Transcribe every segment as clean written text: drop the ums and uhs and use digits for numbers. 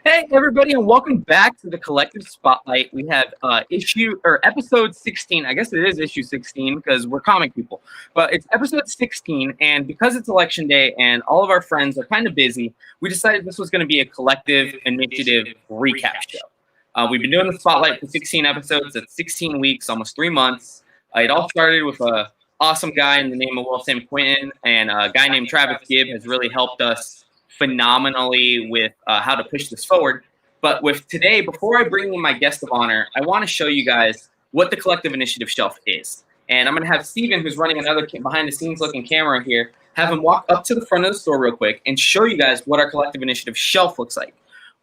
Hey everybody, and welcome back to the Collective Spotlight. We have episode 16. I guess it is issue 16 because we're comic people, but it's episode 16. And because it's election day and all of our friends are kind of busy, we decided this was going to be a collective initiative recap show. We've been doing the Spotlight for 16 episodes. It's 16 weeks, almost 3 months. It all started with a awesome guy in the name of William Sam Quinton, and a guy named Travis Gibb has really helped us phenomenally with how to push this forward. But with today, before I bring in my guest of honor, I want to show you guys what the Collective Initiative shelf is. And I'm going to have Steven, who's running another behind-the-scenes looking camera here, have him walk up to the front of the store real quick and show you guys what our Collective Initiative shelf looks like.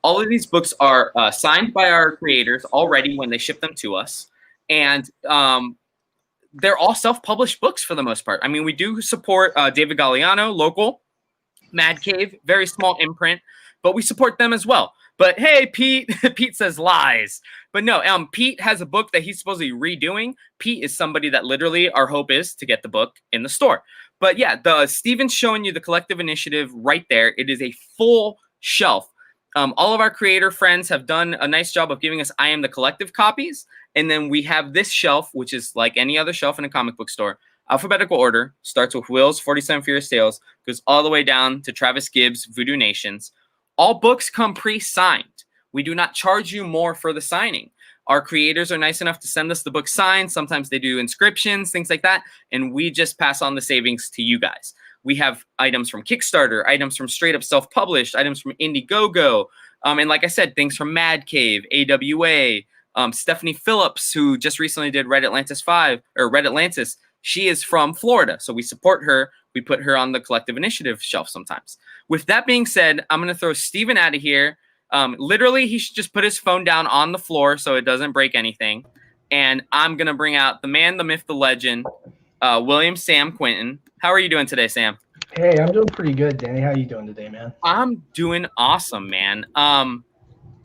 All of these books are signed by our creators already when they ship them to us. And they're all self-published books for the most part. I mean, we do support David Galliano, local, Mad Cave, very small imprint, but we support them as well. But hey, Pete, Pete says lies. But no, Pete has a book that he's supposedly redoing. Pete is somebody that literally our hope is to get the book in the store. But yeah, Steven's showing you the Collective Initiative right there. It is a full shelf. All of our creator friends have done a nice job of giving us I Am the Collective copies. And then we have this shelf, which is like any other shelf in a comic book store. Alphabetical order, starts with Will's 47 Furious Tales, goes all the way down to Travis Gibb's VooDoo Nations. All books come pre-signed. We do not charge you more for the signing. Our creators are nice enough to send us the book signed. Sometimes they do inscriptions, things like that, and we just pass on the savings to you guys. We have items from Kickstarter, items from straight up self-published, items from Indiegogo, and like I said, things from Mad Cave, AWA, Stephanie Phillips, who just recently did Red Atlantis 5, or Red Atlantis. She is from Florida, so we support her. We put her on the Collective Initiative shelf sometimes. With that being said, I'm going to throw Steven out of here. Literally, he should just put his phone down on the floor so it doesn't break anything. And I'm going to bring out the man, the myth, the legend, William Sam Quinton. How are you doing today, Sam? Hey, I'm doing pretty good, Danny. How are you doing today, man? I'm doing awesome, man.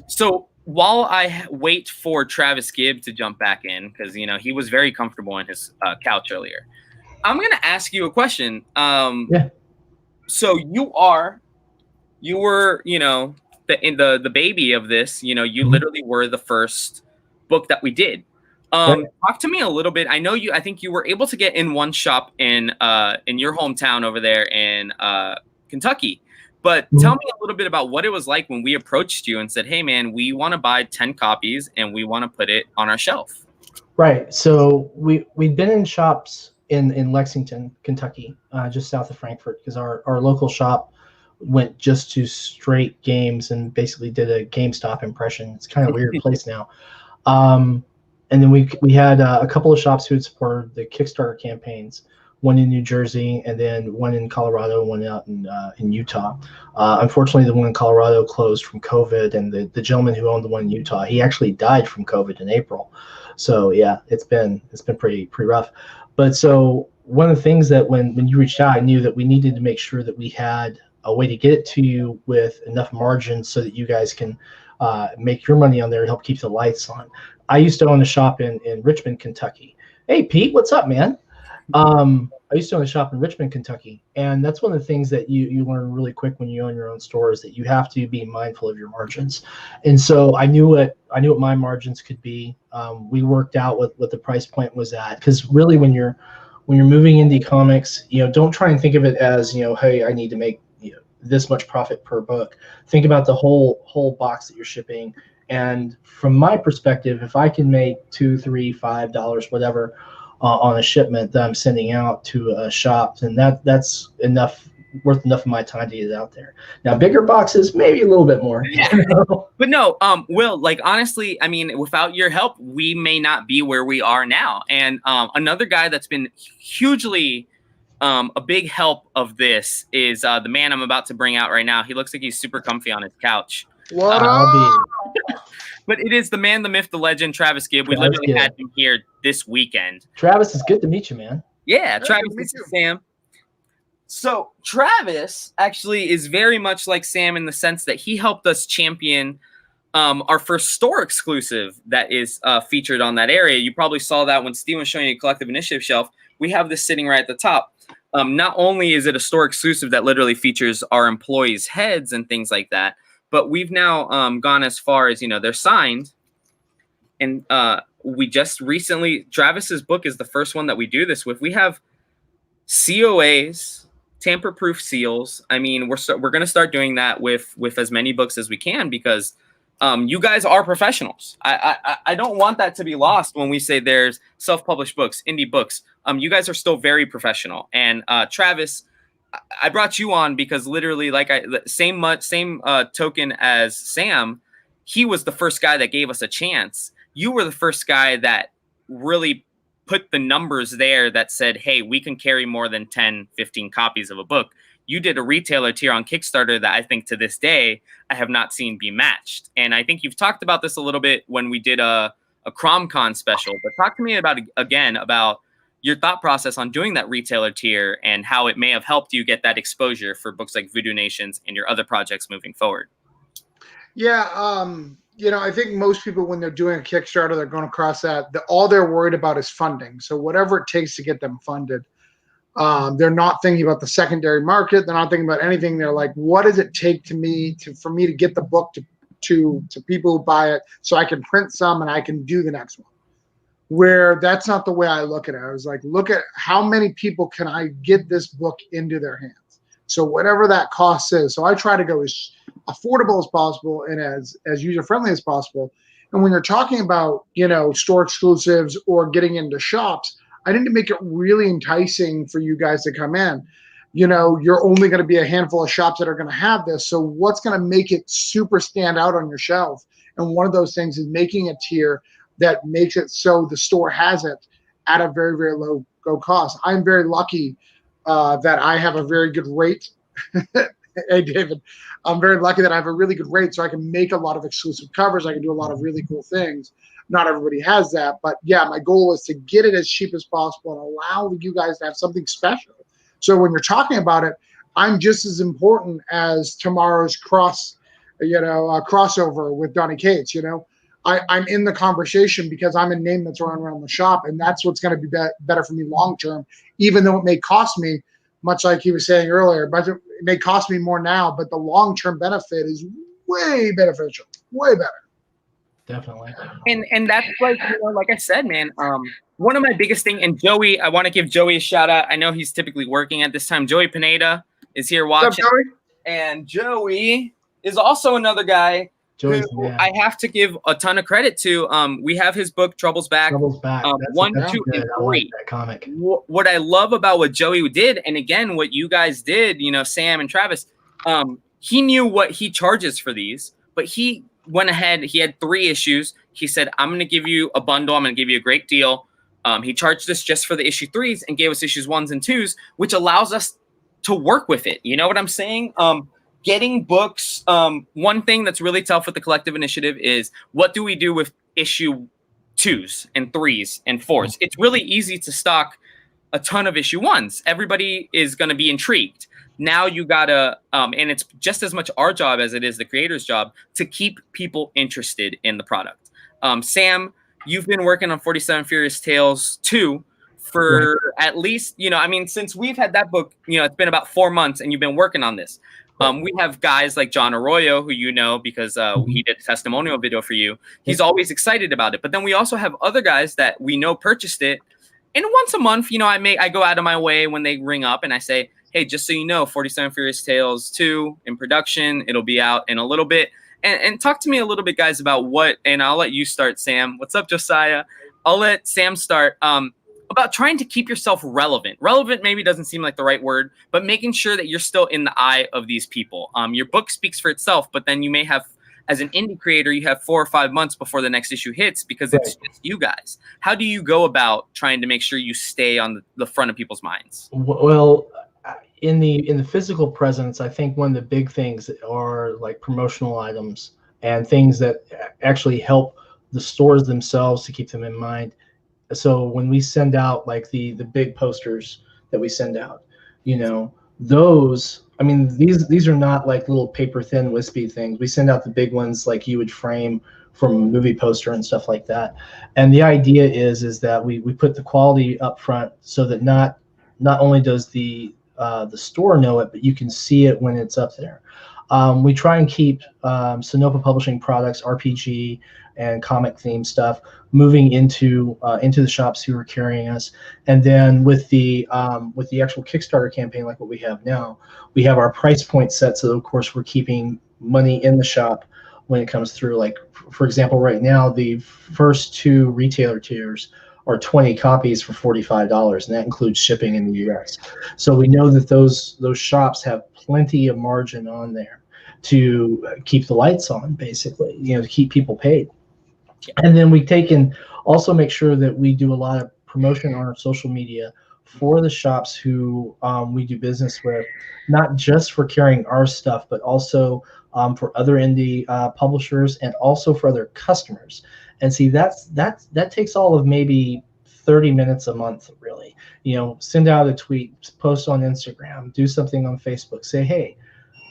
So while I wait for Travis Gibb to jump back in, because, you know, he was very comfortable in his couch earlier, I'm going to ask you a question. Yeah. So you were, you know, the baby of this, you know, you literally were the first book that we did. Talk to me a little bit. I think you were able to get in one shop in your hometown over there in Kentucky. But tell me a little bit about what it was like when we approached you and said, hey, man, we want to buy 10 copies and we want to put it on our shelf. Right. So we'd been in shops in Lexington, Kentucky, just south of Frankfort, because our local shop went just to straight games and basically did a GameStop impression. It's kind of a weird place now. And then we had a couple of shops who had supported the Kickstarter campaigns. One in New Jersey, and then one in Colorado, one out in Utah. Unfortunately, the one in Colorado closed from COVID, and the gentleman who owned the one in Utah, he actually died from COVID in April. So yeah, it's been pretty rough. But so one of the things that when you reached out, I knew that we needed to make sure that we had a way to get it to you with enough margin so that you guys can make your money on there and help keep the lights on. I used to own a shop in Richmond, Kentucky. Hey, Pete, what's up, man? I used to own a shop in Richmond, Kentucky, and that's one of the things that you learn really quick when you own your own store is that you have to be mindful of your margins. And so I knew what my margins could be. We worked out what the price point was at, because really when you're moving indie comics, you know, don't try and think of it as, you know, hey, I need to make, you know, this much profit per book. Think about the whole box that you're shipping. And from my perspective, if I can make $2, $3, $5, whatever, on a shipment that I'm sending out to a shop, and that's worth enough of my time to get it out there. Now, bigger boxes, maybe a little bit more. You know? But no, Will, like, honestly, I mean, without your help, we may not be where we are now. And another guy that's been hugely a big help of this is the man I'm about to bring out right now. He looks like he's super comfy on his couch. What up? But it is the man, the myth, the legend, Travis Gibb. We literally had him here this weekend. Travis, it's good to meet you, man. Yeah, Travis, this is Sam. So Travis actually is very much like Sam in the sense that he helped us champion our first store exclusive that is featured on that area. You probably saw that when Steve was showing you a Collective Initiative shelf. We have this sitting right at the top. Not only is it a store exclusive that literally features our employees' heads and things like that, but we've now gone as far as, they're signed. And we just recently, Travis's book is the first one that we do this with. We have COAs, tamper-proof seals. I mean, we're going to start doing that with as many books as we can, because you guys are professionals. I don't want that to be lost when we say there's self-published books, indie books. You guys are still very professional. And Travis, I brought you on because literally, same token as Sam, he was the first guy that gave us a chance. You were the first guy that really put the numbers there that said, hey, we can carry more than 10, 15 copies of a book. You did a retailer tier on Kickstarter that I think to this day I have not seen be matched. And I think you've talked about this a little bit when we did a CromCon special, but talk to me about your thought process on doing that retailer tier and how it may have helped you get that exposure for books like VooDoo Nations and your other projects moving forward. Yeah, I think most people, when they're doing a Kickstarter, they're going across that. All they're worried about is funding. So whatever it takes to get them funded. They're not thinking about the secondary market. They're not thinking about anything. They're like, what does it take for me to get the book to people who buy it so I can print some and I can do the next one? Where that's not the way I look at it. I was like, look at how many people can I get this book into their hands? So whatever that cost is. So I try to go as affordable as possible and as user-friendly as possible. And when you're talking about, store exclusives or getting into shops, I need to make it really enticing for you guys to come in. You're only going to be a handful of shops that are going to have this. So what's going to make it super stand out on your shelf? And one of those things is making a tier that makes it so the store has it at a very, very low cost. I'm very lucky that I have a very good rate. Hey, David, I'm very lucky that I have a really good rate, so I can make a lot of exclusive covers. I can do a lot of really cool things. Not everybody has that, but yeah, my goal is to get it as cheap as possible and allow you guys to have something special. So when you're talking about it, I'm just as important as tomorrow's crossover with Dnd Cates. I'm in the conversation because I'm a name that's around the shop, and that's what's going to be better for me long term, even though it may cost me, much like he was saying earlier, but it may cost me more now, but the long-term benefit is way beneficial, way better. Definitely. And that's like I said, man, one of my biggest thing, and Joey, I want to give Joey a shout out. I know he's typically working at this time. Joey Pineda is here watching. What's up, Joey? And Joey is also another guy who I have to give a ton of credit to. We have his book, Trouble's Back. 1, 2, and 3. I like that comic. What I love about what Joey did, and again, what you guys did, Sam and Travis, he knew what he charges for these, but he went ahead. He had 3 issues. He said, I'm going to give you a bundle. I'm going to give you a great deal. He charged us just for the issue 3s and gave us issues 1s and 2s, which allows us to work with it. You know what I'm saying? Getting books. One thing that's really tough with the collective initiative is, what do we do with issue 2s and 3s and 4s? It's really easy to stock a ton of issue 1s. Everybody is going to be intrigued. Now you gotta, and it's just as much our job as it is the creator's job to keep people interested in the product. Sam, you've been working on 47 Furious Tales 2 for at least, since we've had that book, it's been about 4 months and you've been working on this. We have guys like John Arroyo, who because he did a testimonial video for you. He's always excited about it. But then we also have other guys that we know purchased it. And once a month, I go out of my way when they ring up and I say, hey, just so you know, 47 Furious Tales 2 in production. It'll be out in a little bit. And talk to me a little bit, guys, about what, and I'll let you start, Sam. What's up, Josiah? I'll let Sam start. About trying to keep yourself relevant. Relevant maybe doesn't seem like the right word, but making sure that you're still in the eye of these people. Your book speaks for itself, but then you may have, as an indie creator, you have 4 or 5 months before the next issue hits because it's just you guys. How do you go about trying to make sure you stay on the front of people's minds? Well, in the physical presence, I think one of the big things are like promotional items and things that actually help the stores themselves to keep them in mind. So when we send out like the big posters that we send out, those, these are not like little paper thin wispy things. We send out the big ones like you would frame from a movie poster and stuff like that. And the idea is that we put the quality up front so that not only does the store know it, but you can see it when it's up there. We try and keep Sonoma Publishing products, RPG and comic themed stuff, moving into the shops who are carrying us. And then with the actual Kickstarter campaign, like what we have now, we have our price point set. So of course we're keeping money in the shop when it comes through. Like for example, right now the first 2 retailer tiers are 20 copies for $45, and that includes shipping in the US. So we know that those shops have plenty of margin on there to keep the lights on, basically, to keep people paid. And then we take and also make sure that we do a lot of promotion on our social media for the shops who we do business with, not just for carrying our stuff, but also for other indie publishers and also for other customers. And see, that takes all of maybe 30 minutes a month, really. Send out a tweet, post on Instagram, do something on Facebook, say, hey,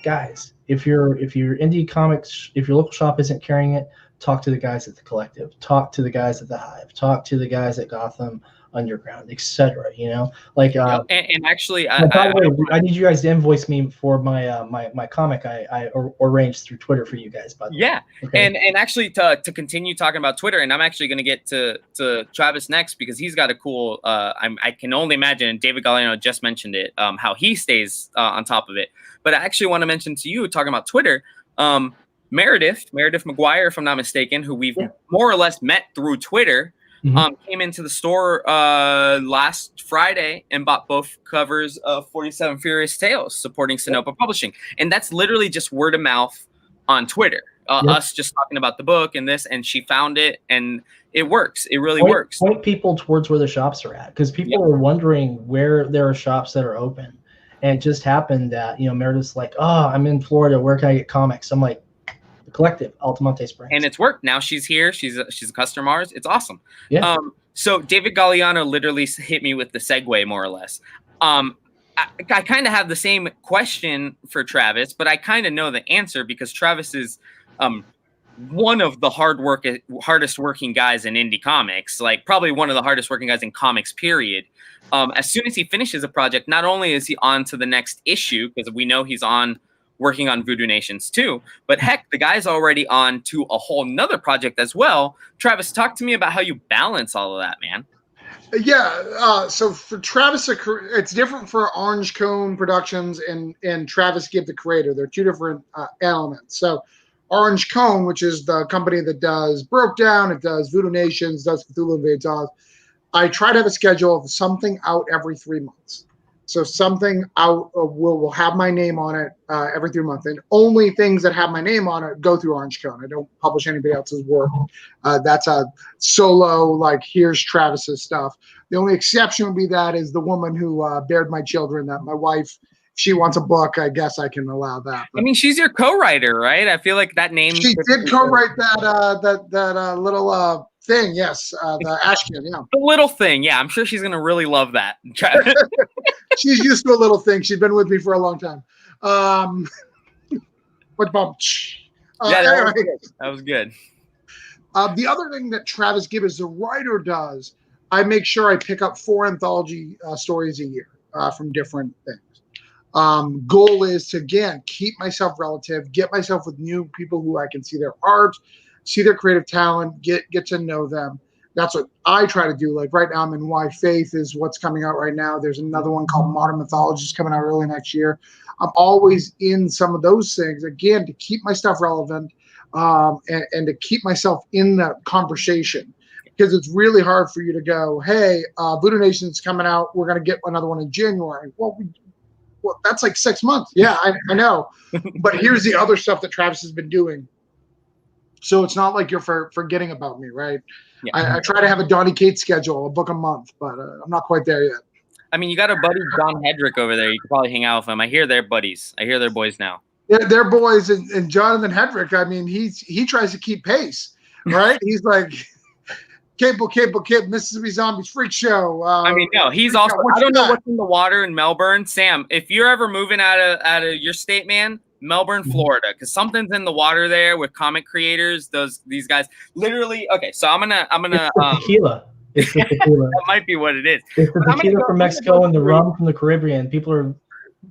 guys, if your indie comics, if your local shop isn't carrying it, talk to the guys at the Collective, talk to the guys at the Hive, talk to the guys at Gotham Underground, etc. And actually, by the way, I need you guys to invoice me for my comic I arranged through Twitter for you guys. By the way. Okay. And actually to continue talking about Twitter, and I'm actually going to get to Travis next because he's got a cool. I can only imagine. And David Galliano just mentioned it. How he stays on top of it. But I actually want to mention to you talking about Twitter. Meredith McGuire, if I'm not mistaken, who we've more or less met through Twitter. Came into the store last Friday and bought both covers of 47 Furious Tales, supporting Sonoma Publishing. And that's literally just word of mouth on Twitter. Us just talking about the book and this, and she found it, and it works. It really works. Point people towards where the shops are at, because people are wondering where there are shops that are open. And it just happened that, Meredith's like, oh, I'm in Florida. Where can I get comics? I'm like, Collective, Altamonte Springs. And it's worked. Now she's here. She's a customer of ours. It's awesome. Yeah. So David Galliano literally hit me with the segue, more or less. I kind of have the same question for Travis, but I kind of know the answer because Travis is one of the hardest working guys in indie comics, like probably one of the hardest working guys in comics, period. As soon as he finishes a project, not only is he on to the next issue, because we know he's working on VooDoo Nations too, but heck, the guy's already on to a whole nother project as well. Travis, talk to me about how you balance all of that, man. Yeah, so for Travis, it's different for Orange Cone Productions and Travis Gibb, the creator. They're 2 different elements. So Orange Cone, which is the company that does Broke Down, it does VooDoo Nations, does Cthulhu Invades Oz. I try to have a schedule of something out every 3 months. So something out will have my name on it every 3 months, and only things that have my name on it go through Orange Cone. I don't publish anybody else's work. That's a solo, like, here's Travis's stuff. The only exception would be that is the woman who bared my children. That my wife, if she wants a book, I guess I can allow that. But I mean, she's your co-writer, right? I feel like that name. She did co-write that little thing, yes, the Ashkin, the little thing, yeah. I'm sure she's gonna really love that. She's used to a little thing. She's been with me for a long time. Anyway. That was good. The other thing that Travis Gibb as the writer does, I make sure I pick up 4 anthology stories a year from different things. Goal is to, again, keep myself relative, get myself with new people who I can see their art, see their creative talent, get to know them. That's what I try to do. Like right now, I'm in Why Faith is what's coming out right now. There's another one called Modern Mythologies coming out early next year. I'm always in some of those things, again, to keep my stuff relevant and to keep myself in the conversation. Because it's really hard for you to go, hey, VooDoo Nation's coming out. We're going to get another one in January. Well, that's like 6 months. Yeah, I know. But here's the other stuff that Travis has been doing. So it's not like you're forgetting about me, right? Yeah. I try to have a Donnie Cates schedule, a book a month, but I'm not quite there yet. I mean, you got a buddy, John Hedrick, over there. You could probably hang out with him. I hear they're buddies. I hear they're boys now. They're boys, and Jonathan Hedrick, I mean, he tries to keep pace, right? He's like, Cable Kid, Mississippi Zombies Freak Show. I mean, no, he's also, I don't know what's in the water in Melbourne. Sam, if you're ever moving out of your state, man, Melbourne, Florida, because something's in the water there with comic creators. These guys literally. Okay, so I'm gonna. It's tequila. It's the tequila. That might be what it is. It's the tequila from Mexico and the rum from the Caribbean. People are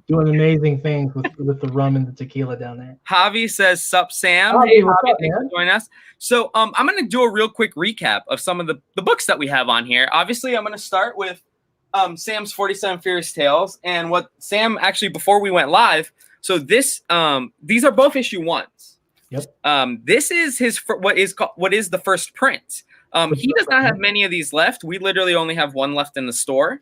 doing amazing things with the rum and the tequila down there. Javi says, "Sup, Sam." Javi, Hey, what's Javi, up, thanks for man? joining us. So, I'm going to do a real quick recap of some of the books that we have on here. Obviously, I'm going to start with Sam's 47 Furious Tales, and what Sam actually before we went live. So these are both issue 1s. Yep. This is his what is the first print. He does not have many of these left. We literally only have one left in the store.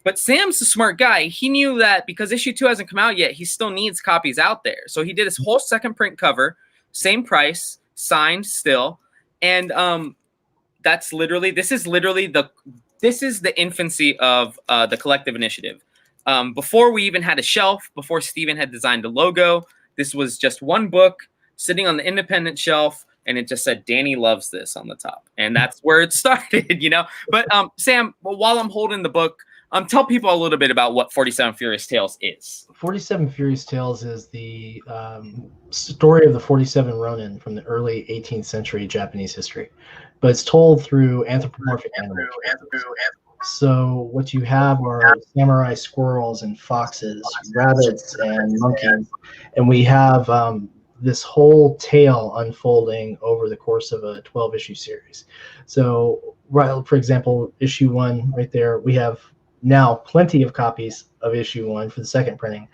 But Sam's a smart guy. He knew that because issue 2 hasn't come out yet, he still needs copies out there. So he did his whole second print cover, same price, signed still, and this is the infancy of the collective initiative. Before we even had a shelf, before Steven had designed a logo, this was just one book sitting on the independent shelf, and it just said Danny loves this on the top, and that's where it started, But Sam, while I'm holding the book, tell people a little bit about what 47 Furious Tales is. 47 Furious Tales is the story of the 47 Ronin from the early 18th century Japanese history, but it's told through anthropomorphic animals. So what you have are samurai squirrels and foxes, rabbits and monkeys, and we have this whole tale unfolding over the course of a 12-issue series. So, right, for example, issue 1 right there, we have now plenty of copies of issue 1 for the second printing,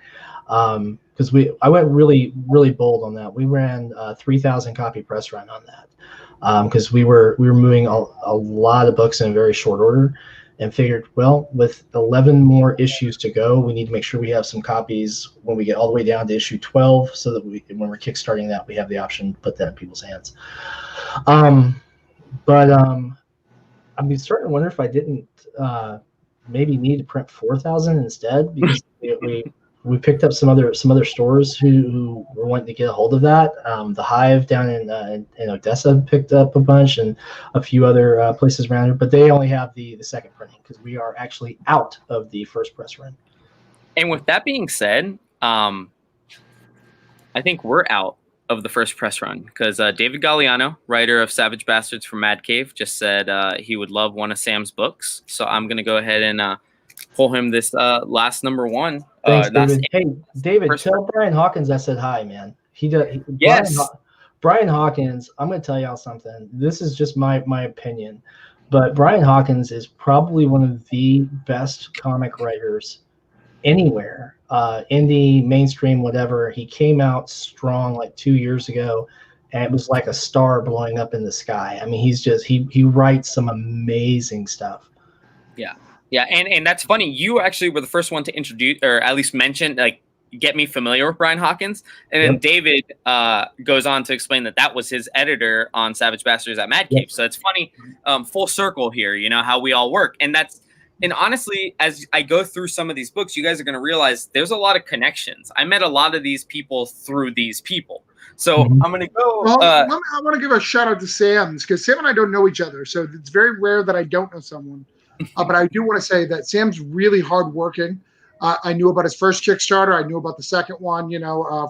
because I went really bold on that. We ran a 3,000 copy press run on that, because we were moving a lot of books in a very short order, and figured, well, with 11 more issues to go, we need to make sure we have some copies when we get all the way down to issue 12, so that when we're kickstarting that, we have the option to put that in people's hands. But I'm starting to wonder if I didn't maybe need to print 4,000 instead, because we picked up some other stores who were wanting to get a hold of that. The Hive down in Odessa picked up a bunch, and a few other places around here, but they only have the second printing because we are actually out of the first press run. And with that being said, I think we're out of the first press run because David Galliano, writer of Savage Bastards from Mad Cave, just said he would love one of Sam's books. So I'm going to go ahead and pull him this last number 1. Thanks, David. Hey, David, tell Brian Hawkins I said hi, man. Yes. Brian Hawkins, I'm going to tell y'all something. This is just my opinion, but Brian Hawkins is probably one of the best comic writers anywhere, indie, mainstream, whatever. He came out strong like 2 years ago, and it was like a star blowing up in the sky. I mean, he writes some amazing stuff. Yeah, and that's funny. You actually were the first one to introduce, or at least mention, like, get me familiar with Brian Hawkins. And then David goes on to explain that was his editor on Savage Bastards at Mad Cave. So it's funny, full circle here, how we all work. And honestly, as I go through some of these books, you guys are going to realize there's a lot of connections. I met a lot of these people through these people. So I'm going to go. I want to give a shout out to Sam's, because Sam and I don't know each other. So it's very rare that I don't know someone. But I do want to say that Sam's really hardworking. I knew about his first Kickstarter. I knew about the second one,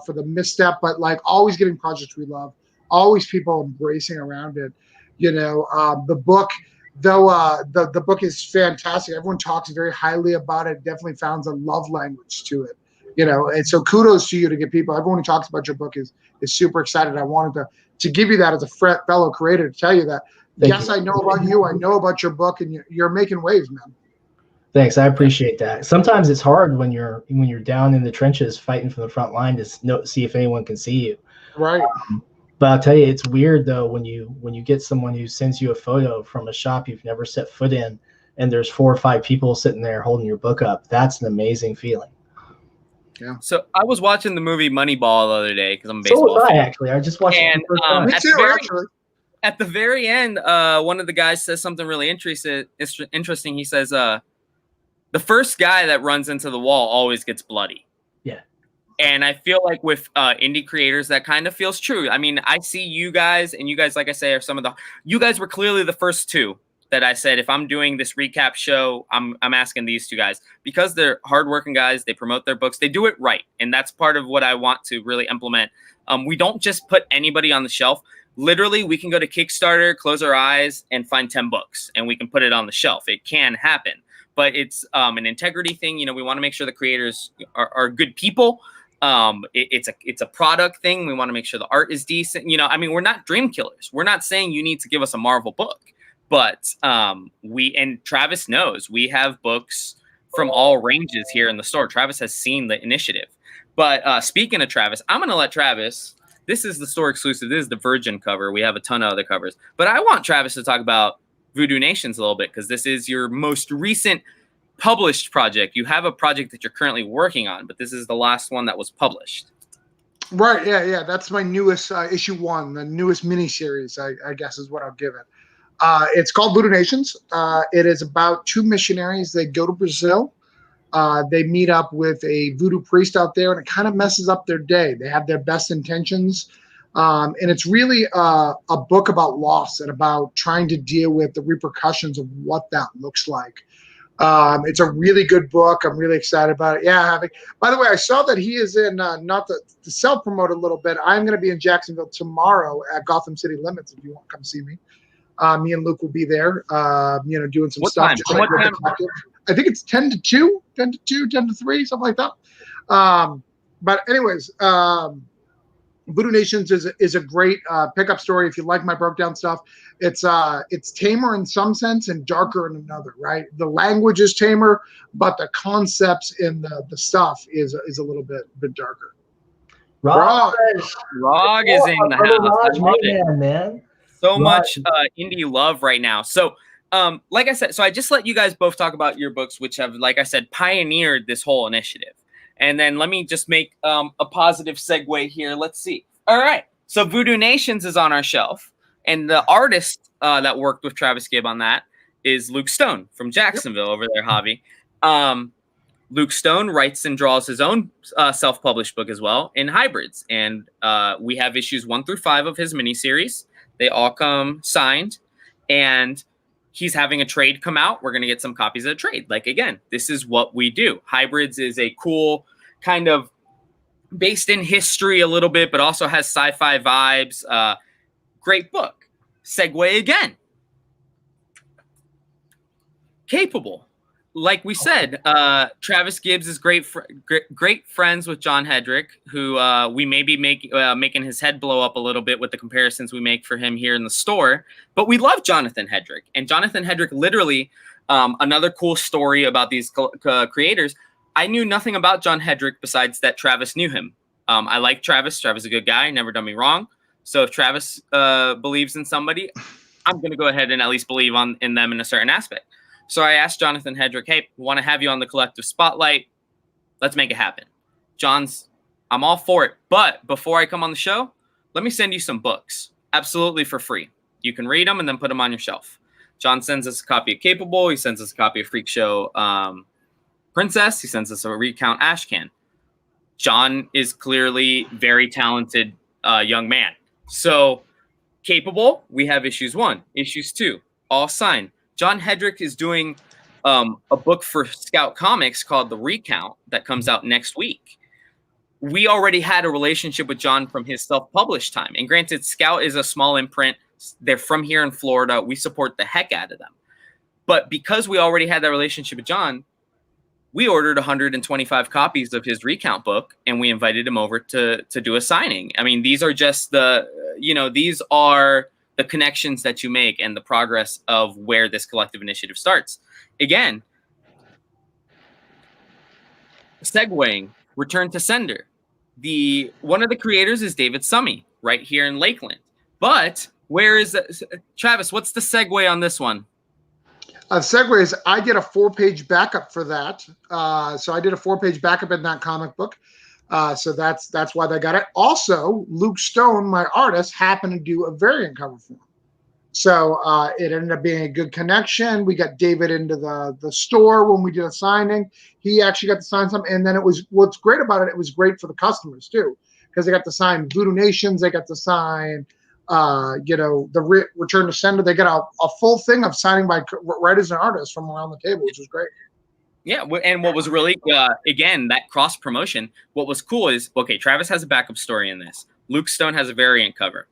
for the misstep. But like always getting projects we love, always people embracing around it. The book, though, the book is fantastic. Everyone talks very highly about it. Definitely found a love language to it. And so kudos to you to get people. Everyone who talks about your book is super excited. I wanted to give you that as a fellow creator, to tell you that. Yes, I know about you. I know about your book, and you're making waves, man. Thanks, I appreciate that. Sometimes it's hard when you're down in the trenches fighting from the front line to see if anyone can see you. Right. But I'll tell you, it's weird though when you get someone who sends you a photo from a shop you've never set foot in, and there's 4 or 5 people sitting there holding your book up. That's an amazing feeling. Yeah. So I was watching the movie Moneyball the other day because I'm a baseball fan. So was I, fan. actually. I just watched it for the first time. Me too, actually. At the very end, one of the guys says something really interesting. He says, the first guy that runs into the wall always gets bloody. Yeah. And I feel like with indie creators, that kind of feels true. I mean, I see you guys, and you guys, like I say, are you guys were clearly the first 2 that I said, if I'm doing this recap show, I'm asking these 2 guys because they're hardworking guys. They promote their books. They do it right. And that's part of what I want to really implement. We don't just put anybody on the shelf. Literally, we can go to Kickstarter, close our eyes, and find 10 books, and we can put it on the shelf. It can happen. but it's an integrity thing. You know, we want to make sure the creators are good people. It's a product thing. We want to make sure the art is decent. You know, I mean, we're not dream killers. We're not saying you need to give us a Marvel book, but and Travis knows we have books from all ranges here in the store. Travis has seen the initiative. But speaking of Travis, I'm going to let Travis. This is the store exclusive. This is the Virgin cover. We have a ton of other covers. But I want Travis to talk about VooDoo Nations a little bit, because this is your most recent published project. You have a project that you're currently working on, but this is the last one that was published. Right. Yeah. That's my newest issue 1, the newest miniseries, I guess is what I'll give it. It's called VooDoo Nations. It is about 2 missionaries. They go to Brazil. They meet up with a voodoo priest out there, and it kind of messes up their day. They have their best intentions. And it's really a book about loss and about trying to deal with the repercussions of what that looks like. It's a really good book. I'm really excited about it. Yeah. By the way, I saw that he is in, not to self-promote a little bit, I'm going to be in Jacksonville tomorrow at Gotham City Limits if you want to come see me. Me and Luke will be there, doing some stuff. What time? I think it's 10 to 2, 10 to 2, 10 to 3, something like that. But anyways, VooDoo Nations is a great pickup story. If you like my broke down stuff, it's tamer in some sense and darker in another, right? The language is tamer, but the concepts in the stuff is a little bit darker. Rog is in the house. I love it. Man. So much indie love right now. So, like I said, so I just let you guys both talk about your books, which have, like I said, pioneered this whole initiative. And then let me just make a positive segue here. Let's see. All right. So VooDoo Nations is on our shelf. And the artist that worked with Travis Gibb on that is Luke Stone from Jacksonville over there, Javi. Luke Stone writes and draws his own self-published book as well in hybrids. And we have issues 1 through 5 of his miniseries. They all come signed. And he's having a trade come out. We're going to get some copies of the trade. Like, again, this is what we do. Hybrids is a cool kind of based in history a little bit, but also has sci-fi vibes. Great book. Segue again. Capable. Like we said, Travis Gibbs is great friends with John Hedrick, who we may be making his head blow up a little bit with the comparisons we make for him here in the store. But we love Jonathan Hedrick. And Jonathan Hedrick, literally, another cool story about these creators. I knew nothing about John Hedrick besides that Travis knew him. I like Travis. Travis is a good guy. Never done me wrong. So if Travis believes in somebody, I'm going to go ahead and at least believe in them in a certain aspect. So I asked Jonathan Hedrick, hey, we want to have you on the collective spotlight. Let's make it happen. I'm all for it. But before I come on the show, let me send you some books. Absolutely for free. You can read them and then put them on your shelf. John sends us a copy of Capable. He sends us a copy of Freak Show Princess. He sends us a Recount Ashcan. John is clearly very talented young man. So Capable, we have issues 1, issues 2, all signed. John Hedrick is doing a book for Scout Comics called The Recount that comes out next week. We already had a relationship with John from his self-published time. And granted, Scout is a small imprint. They're from here in Florida. We support the heck out of them. But because we already had that relationship with John, we ordered 125 copies of his Recount book, and we invited him over to do a signing. I mean, these are just these are the connections that you make and the progress of where this collective initiative starts. Again, segueing, return to sender. One of the creators is David Summey right here in Lakeland. But where is Travis? What's the segue on this one? Segue is I did a 4-page backup for that. So I did a 4-page backup in that comic book. So that's why they got it. Also, Luke Stone, my artist, happened to do a variant cover for him. So it ended up being a good connection. We got David into the store when we did a signing. He actually got to sign something. And then what's great about it was great for the customers too, because they got to sign VooDoo Nations. They got to sign, the Return to Sender. They got a full thing of signing by writers and artists from around the table, which was great. Yeah, and what was really, again, that cross-promotion, what was cool is, okay, Travis has a backup story in this. Luke Stone has a variant cover.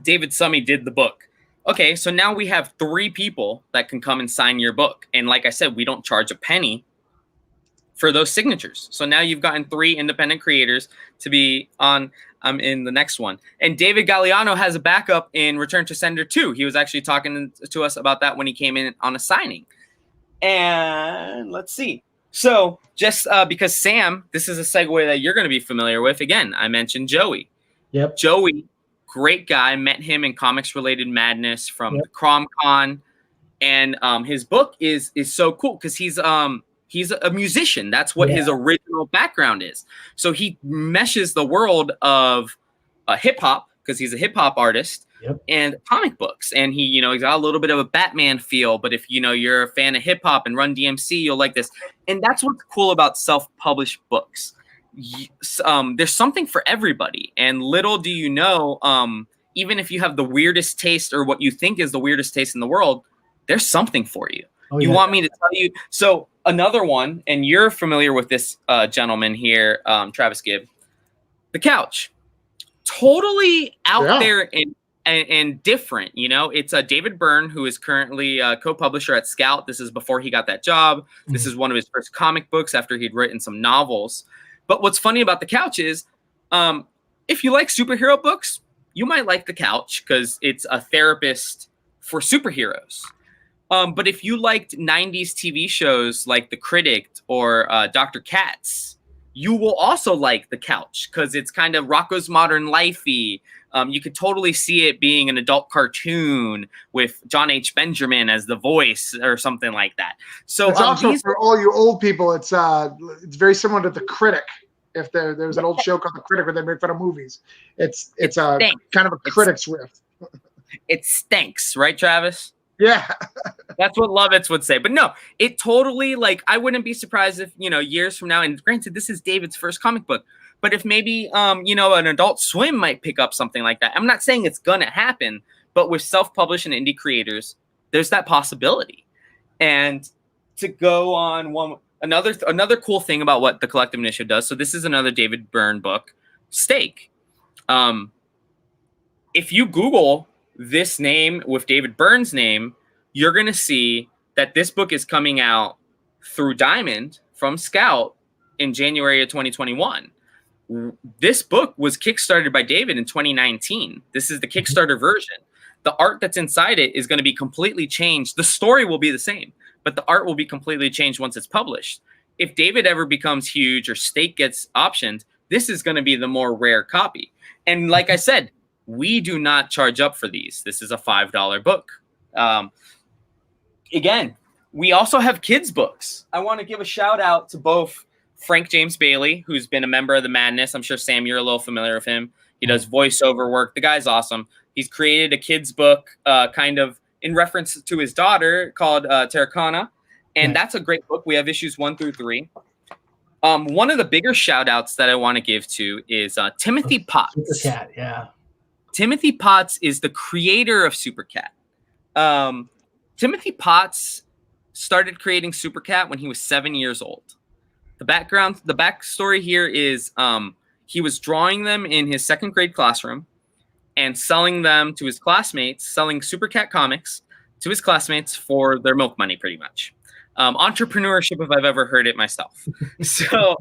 David Summey did the book. okay, so now we have 3 people that can come and sign your book. And like I said, we don't charge a penny for those signatures. So now you've gotten 3 independent creators to be on in the next one. And David Galliano has a backup in Return to Sender too. He was actually talking to us about that when he came in on a signing. And let's see. So just because Sam, this is a segue that you're going to be familiar with. Again, I mentioned Joey. Yep. Joey, great guy. Met him in Comics Related Madness from the CromCon. And his book is so cool because he's a musician. That's what his original background is. So he meshes the world of hip hop, because he's a hip hop artist, and comic books. And he, he's got a little bit of a Batman feel, but if you're a fan of hip hop and Run DMC, you'll like this. And that's what's cool about self-published books. There's something for everybody. And little do you know, even if you have the weirdest taste or what you think is the weirdest taste in the world, there's something for you. Oh, you want me to tell you? So another one, and you're familiar with this gentleman here, Travis Gibb, The Couch. Totally out there and different. It's David Byrne, who is currently co-publisher at Scout. This is before he got that job. This is one of his first comic books after he'd written some novels. But what's funny about The Couch is if you like superhero books, you might like The Couch because it's a therapist for superheroes. But if you liked 90s TV shows like The Critic or Dr. Katz, you will also like The Couch because it's kind of Rocko's Modern Life-y. You could totally see it being an adult cartoon with John H. Benjamin as the voice or something like that. So it's also for all you old people, it's very similar to The Critic. If there's an old show called The Critic where they make fun of movies, it's a kind of a critic's riff. It stinks, right, Travis? Yeah. That's what Lovitz would say. But no, it totally, I wouldn't be surprised if, years from now, and granted, this is David's first comic book, but if maybe, an Adult Swim might pick up something like that. I'm not saying it's going to happen, but with self-published and indie creators, there's that possibility. And to go on another cool thing about what the Collective Initiative does. So this is another David Byrne book, Stake. If you Google this name with David Byrne's name, you're going to see that this book is coming out through Diamond from Scout in January of 2021. This book was Kickstarted by David in 2019. This is the Kickstarter version. The art that's inside it is going to be completely changed. The story will be the same, but the art will be completely changed once it's published. If David ever becomes huge or Stake gets optioned, this is going to be the more rare copy. And like I said, we do not charge up for these. This is a $5 book. Again, we also have kids' books. I want to give a shout out to both Frank James Bailey, who's been a member of the Madness. I'm sure, Sam, you're a little familiar with him. He does voiceover work. The guy's awesome. He's created a kids' book kind of in reference to his daughter called Terracana. And that's a great book. We have issues 1 through 3. One of the bigger shout outs that I want to give to is Timothy Potts. Supercat, yeah. Timothy Potts is the creator of Supercat. Timothy Potts started creating Supercat when he was 7 years old. The backstory here is he was drawing them in his 2nd grade classroom and selling them to his classmates, selling Supercat comics to his classmates for their milk money, pretty much. Entrepreneurship, if I've ever heard it myself. So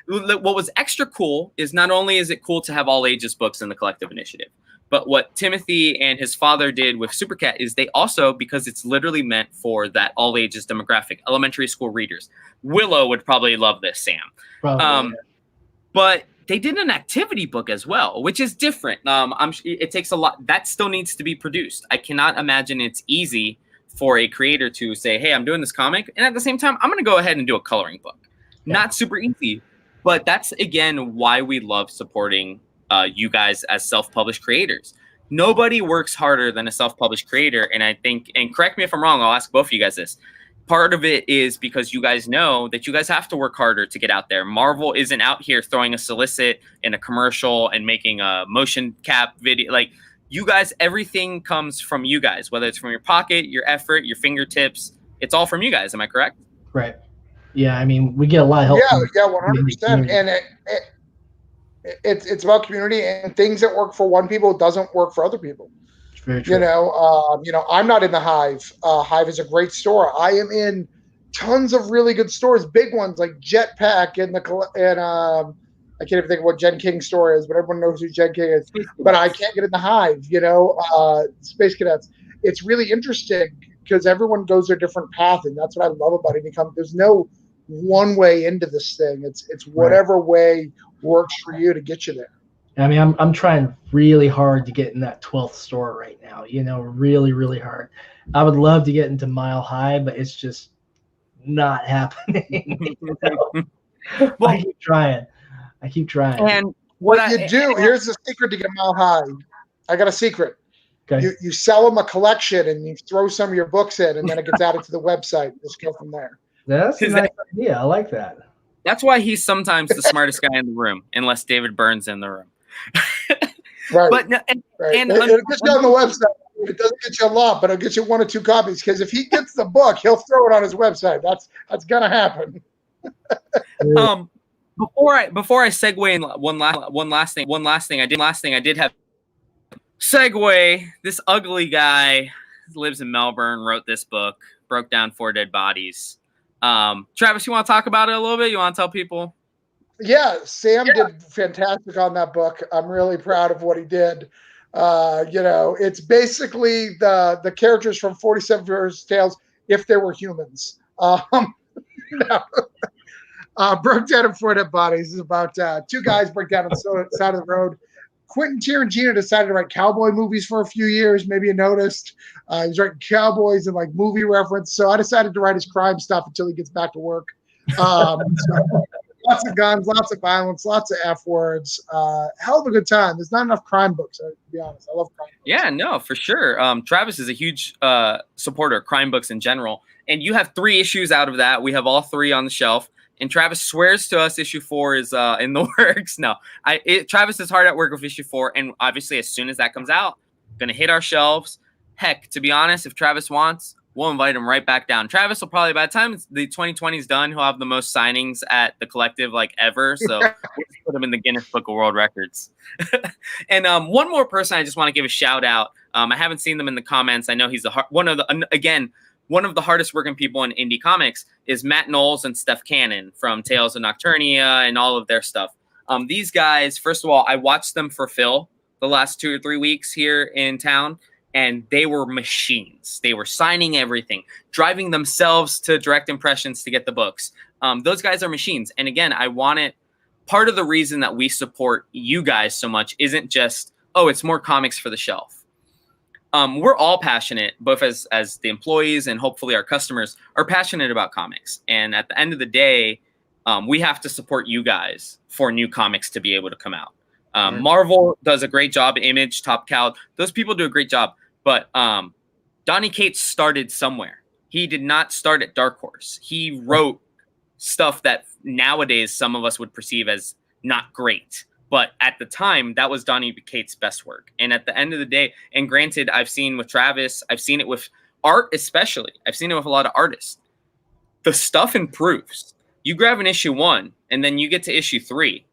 what was extra cool is not only is it cool to have all ages books in the Collective Initiative, but what Timothy and his father did with Supercat is they also, because it's literally meant for that all ages demographic, elementary school readers. Willow would probably love this, Sam. But they did an activity book as well, which is different. It takes a lot. That still needs to be produced. I cannot imagine it's easy for a creator to say, hey, I'm doing this comic, and at the same time, I'm going to go ahead and do a coloring book. Yeah. Not super easy, but that's, again, why we love supporting you guys as self-published creators. Nobody works harder than a self-published creator, and I think, and correct me if I'm wrong, I'll ask both of you guys this. Part of it is because you guys know that you guys have to work harder to get out there. Marvel isn't out here throwing a solicit in a commercial and making a motion cap video. Like, you guys, everything comes from you guys, whether it's from your pocket, your effort, your fingertips. It's all from you guys. Am I correct? Right. Yeah, I mean, we get a lot of help. Yeah, 100%. And it's about community, and things that work for one people doesn't work for other people. Very true. I'm not in the Hive. Hive is a great store. I am in tons of really good stores, big ones like Jetpack and I can't even think of what Jen King's store is, but everyone knows who Jen King is. But I can't get in the Hive, Space Cadets. It's really interesting because everyone goes their different path, and that's what I love about indie comics. There's no one way into this thing. It's whatever way works for you to get you there. I mean, I'm trying really hard to get in that 12th store right now. Really, really hard. I would love to get into Mile High, but it's just not happening. Well, I keep trying. And what you do, here's the secret to get Mile High. I got a secret. Okay. You sell them a collection and you throw some of your books in, and then it gets added to the website. Just go from there. That's a nice idea. I like that. That's why he's sometimes the smartest guy in the room, unless David Byrne's in the room. Right. But no, right. It'll get you on the website. It doesn't get you a lot, but it'll get you 1 or 2 copies. Because if he gets the book, he'll throw it on his website. That's gonna happen. Before I segue in one last thing I did have segue. This ugly guy lives in Melbourne, wrote this book, broke down 4 dead bodies. Travis, you want to talk about it a little bit? You want to tell people? Yeah, Sam did fantastic on that book. I'm really proud of what he did. It's basically the characters from 47 Years Tales if there were humans. Broke down in 4 dead bodies is about 2 guys break down on the side of the road. Quentin Tarantino decided to write cowboy movies for a few years. Maybe you noticed. He was writing cowboys and movie reference. So I decided to write his crime stuff until he gets back to work. Lots of guns, lots of violence, lots of F words. Hell of a good time. There's not enough crime books, to be honest. I love crime books. Yeah, no, for sure. Travis is a huge supporter of crime books in general. And you have 3 issues out of that. We have all 3 on the shelf. And Travis swears to us issue 4 is in the works. No, Travis is hard at work with issue 4. And obviously, as soon as that comes out, going to hit our shelves. Heck, to be honest, if Travis wants, we'll invite him right back down. Travis will probably, by the time the 2020 is done, he'll have the most signings at the collective ever. So we'll just put him in the Guinness Book of World Records. And one more person I just want to give a shout out. I haven't seen them in the comments. I know he's one of the hardest working people in indie comics is Matt Knowles and Steph Cannon from Tales of Nocturnia and all of their stuff. These guys, first of all, I watched them for Phil the last 2 or 3 weeks here in town. And they were machines. They were signing everything, driving themselves to direct impressions to get the books. Those guys are machines. And again, part of the reason that we support you guys so much isn't just, it's more comics for the shelf. We're all passionate, both as the employees and hopefully our customers are passionate about comics. And at the end of the day, we have to support you guys for new comics to be able to come out. Marvel does a great job. Image, Top Cow, those people do a great job. But Donny Cates started somewhere. He did not start at Dark Horse. He wrote stuff that nowadays some of us would perceive as not great. But at the time, that was Donny Cates' best work. And at the end of the day, and granted, I've seen with Travis, I've seen it with art especially. I've seen it with a lot of artists. The stuff improves. You grab an issue 1, and then you get to issue 3,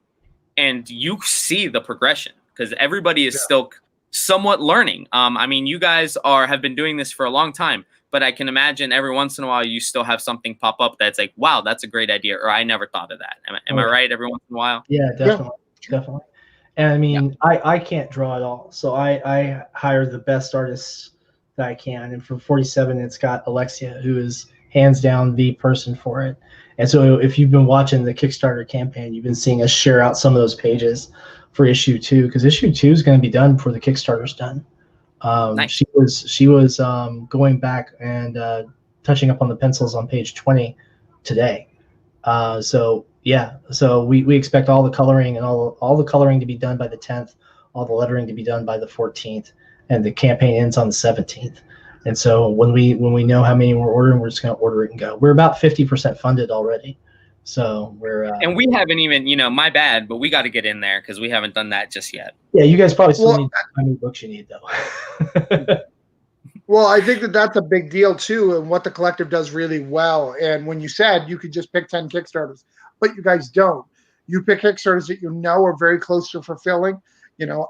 and you see the progression because everybody is still somewhat learning. I mean, you guys have been doing this for a long time, but I can imagine every once in a while you still have something pop up that's like, wow, that's a great idea, or I never thought of that. Am I right? Every once in a while? Yeah, definitely. And I mean, I can't draw at all, so I hire the best artists that I can. And for 47, it's got Alexia, who is hands down the person for it. And so if you've been watching the Kickstarter campaign, you've been seeing us share out some of those pages for issue 2, because issue 2 is going to be done before the Kickstarter's done. Nice. She was going back and touching up on the pencils on page 20 today. So we expect all the coloring and all the coloring to be done by the 10th, all the lettering to be done by the 14th, and the campaign ends on the 17th. And so when we know how many we're ordering, we're just going to order it and go. We're about 50% funded already. So we're and we haven't even, my bad, but we got to get in there because we haven't done that just yet. Yeah, you guys probably still need how many books you need though. Well, I think that's a big deal too, and what the collective does really well. And when you said you could just pick 10 Kickstarters, but you guys don't. You pick Kickstarters that are very close to fulfilling.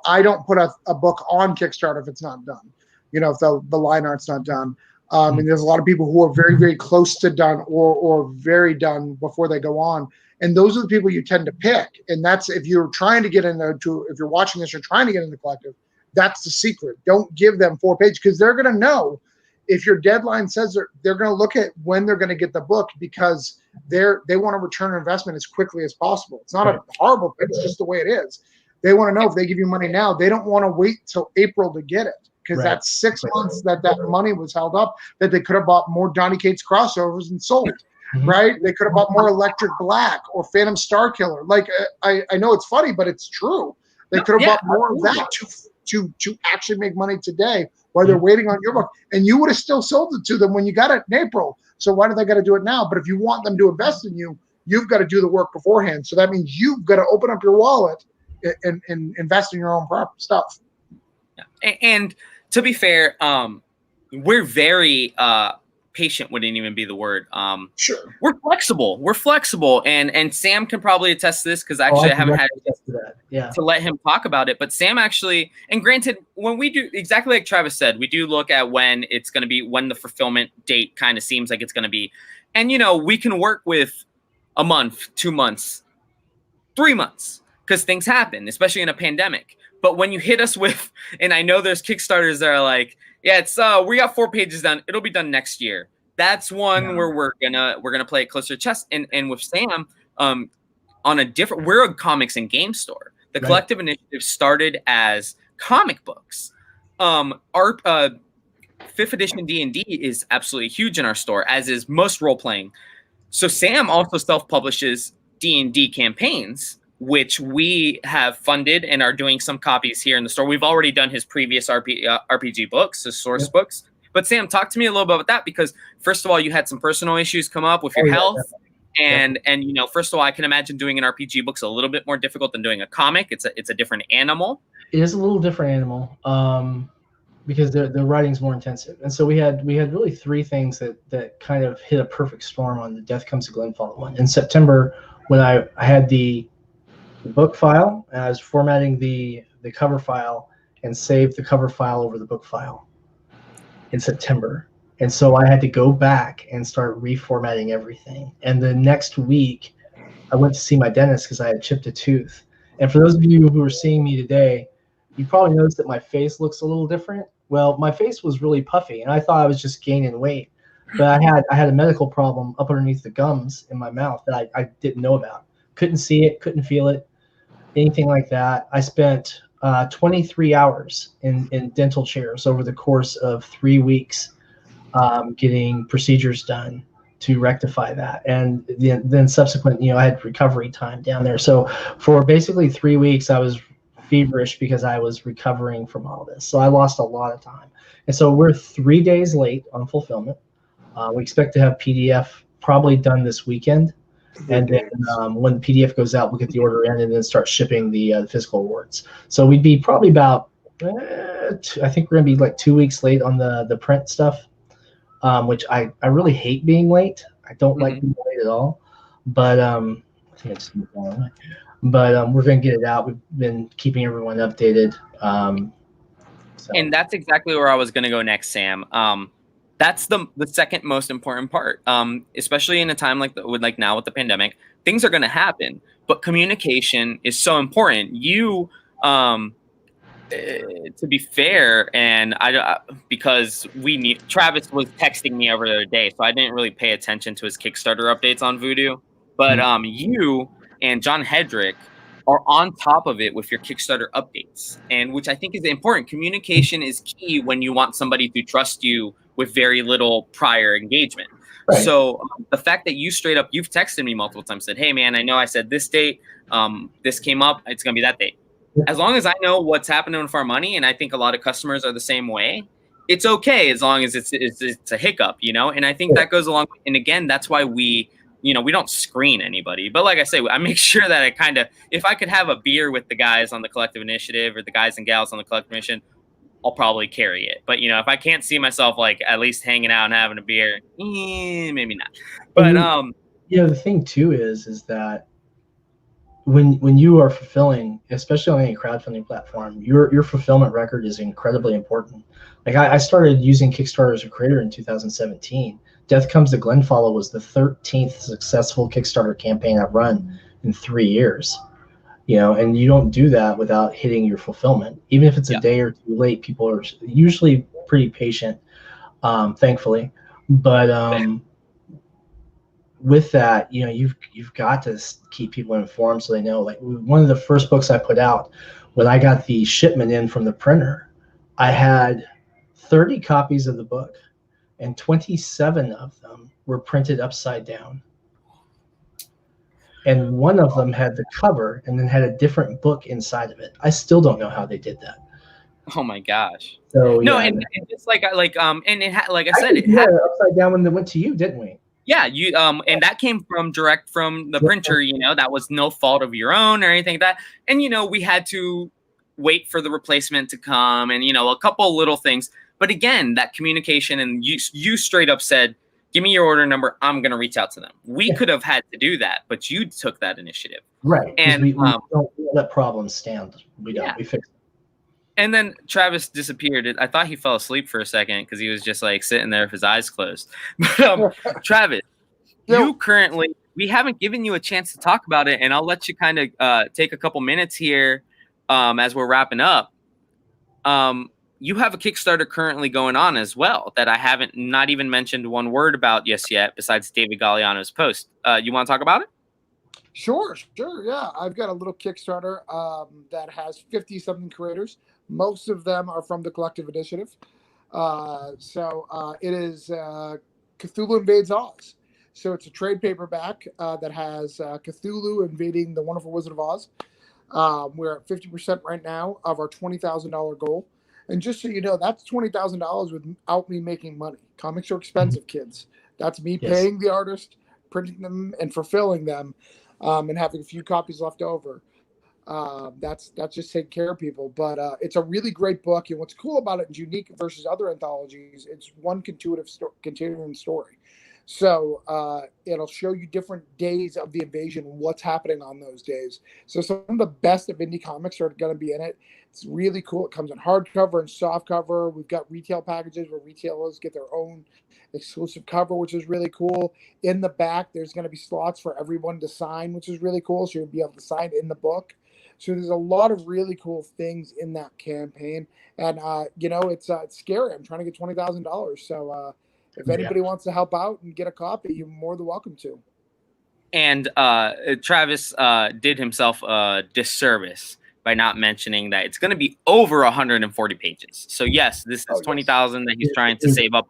I don't put a book on Kickstarter if it's not done. if the line art's not done. And there's a lot of people who are very, very close to done or very done before they go on. And those are the people you tend to pick. And that's, if you're trying to get into, if you're watching this, you're trying to get in the collective, that's the secret. Don't give them 4 pages, because they're going to know if your deadline says they're going to look at when they're going to get the book, because they want to return investment as quickly as possible. It's not a horrible thing. It's just the way it is. They want to know if they give you money now, they don't want to wait till April to get it, because that's 6 months that money was held up, that they could have bought more Donny Cates crossovers and sold. Right? They could have bought more Electric Black or Phantom Star Killer. Like, I know it's funny, but it's true. They could have bought more of that to actually make money today while they're waiting on your book. And you would have still sold it to them when you got it in April. So why do they got to do it now? But if you want them to invest in you, you've got to do the work beforehand. So that means you've got to open up your wallet and invest in your own stuff. And to be fair, we're very patient wouldn't even be the word. Sure. We're flexible. And Sam can probably attest to this, because actually I haven't had to let him talk about it. But Sam actually, and granted, when we do, exactly like Travis said, we do look at when it's going to be, when the fulfillment date kind of seems like it's going to be. And, we can work with a month, 2 months, 3 months, because things happen, especially in a pandemic. But when you hit us with, and I know there's Kickstarters that are like, yeah, it's we got 4 pages done. It'll be done next year. That's one where we're gonna play it closer to chest. And with Sam, on a different, we're a comics and game store. The Collective Initiative started as comic books. Our 5th edition D&D is absolutely huge in our store, as is most role playing. So Sam also self-publishes Dnd Campaigns, which we have funded and are doing some copies here in the store. We've already done his previous RPG books, his source books. But Sam, talk to me a little bit about that, because first of all, you had some personal issues come up with your health. And first of all, I can imagine doing an RPG book's a little bit more difficult than doing a comic. It's a different animal. It is a little different animal, because the writing's more intensive. And so we had really 3 things that kind of hit a perfect storm on the Death Comes to Glenfall one. In September, when I had the book file, and I was formatting the cover file and saved the cover file over the book file in September. And so I had to go back and start reformatting everything. And the next week, I went to see my dentist because I had chipped a tooth. And for those of you who are seeing me today, you probably noticed that my face looks a little different. Well, my face was really puffy, and I thought I was just gaining weight. But I had a medical problem up underneath the gums in my mouth that I didn't know about. Couldn't see it, couldn't feel it, anything like that. I spent 23 hours in dental chairs over the course of 3 weeks, getting procedures done to rectify that. And then subsequent, I had recovery time down there. So for basically 3 weeks, I was feverish because I was recovering from all this. So I lost a lot of time. And so we're 3 days late on fulfillment. We expect to have PDF probably done this weekend. And then when the PDF goes out, we'll get the order in and then start shipping the physical awards. So we'd be probably about, I think we're going to be like 2 weeks late on the print stuff, which I really hate being late. I don't like being late at all. But I think I just moved on. But we're going to get it out. We've been keeping everyone updated. And that's exactly where I was going to go next, Sam. That's the second most important part, especially in a time like now with the pandemic. Things are going to happen, but communication is so important. You, to be fair, and because Travis was texting me every other day, so I didn't really pay attention to his Kickstarter updates on VooDoo. But you and John Hedrick are on top of it with your Kickstarter updates, and which I think is important. Communication is key when you want somebody to trust you with very little prior engagement. Right. So the fact that you've texted me multiple times, said, hey man, I know I said this date, this came up, it's going to be that date. As long as I know what's happening with our money, and I think a lot of customers are the same way, it's okay as long as it's a hiccup, and I think that goes along. And again, that's why we don't screen anybody. But like I say, I make sure that if I could have a beer with the guys on the Collective Initiative or the guys and gals on the Collective Initiative, I'll probably carry it. But, if I can't see myself at least hanging out and having a beer, maybe not. But the thing too is that when you are fulfilling, especially on any crowdfunding platform, your fulfillment record is incredibly important. Like I started using Kickstarter as a creator in 2017. Death Comes to Glenfollow was the 13th successful Kickstarter campaign I've run in 3 years. And you don't do that without hitting your fulfillment. Even if it's a day or two late, people are usually pretty patient, thankfully. But with that, you've got to keep people informed so they know. Like one of the first books I put out, when I got the shipment in from the printer, I had 30 copies of the book, and 27 of them were printed upside down. And one of them had the cover and then had a different book inside of it. I still don't know how they did that. Oh my gosh! So no, yeah, and it's like and it like I said, it had had it upside down when they went to you, didn't we? Yeah, you and that came direct from the printer. That was no fault of your own or anything like that. And we had to wait for the replacement to come, and a couple little things. But again, that communication, and you straight up said, "Give me your order number. I'm gonna reach out to them." We could have had to do that, but you took that initiative, right? And we don't let problems stand. We don't. We fix it. And then Travis disappeared. I thought he fell asleep for a second because he was just like sitting there with his eyes closed. But Travis, you currently, we haven't given you a chance to talk about it, and I'll let you kind of take a couple minutes here as we're wrapping up. You have a Kickstarter currently going on as well that I haven't not even mentioned one word about yet besides David Galliano's post. You want to talk about it? Sure. Yeah, I've got a little Kickstarter that has 50-something creators. Most of them are from the Collective Initiative. So it is Cthulhu Invades Oz. So it's a trade paperback that has Cthulhu invading the Wonderful Wizard of Oz. We're at 50% right now of our $20,000 goal. And just so you know, that's $20,000 without me making money. Comics are expensive, kids. That's me paying the artist, printing them, and fulfilling them, and having a few copies left over. That's just taking care of people. But it's a really great book. And what's cool about it is unique versus other anthologies. It's one continuing story. So it'll show you different days of the invasion, what's happening on those days. So some of the best of indie comics are going to be in it. It's really cool. It comes in hardcover and softcover. We've got retail packages where retailers get their own exclusive cover, which is really cool. In the back, there's going to be slots for everyone to sign, which is really cool. So you'll be able to sign in the book. So there's a lot of really cool things in that campaign. And, it's scary. I'm trying to get $20,000. So if anybody wants to help out and get a copy, you're more than welcome to. And Travis did himself a disservice by not mentioning that it's going to be over 140 pages. So yes, this is 20,000 that he's trying to save up,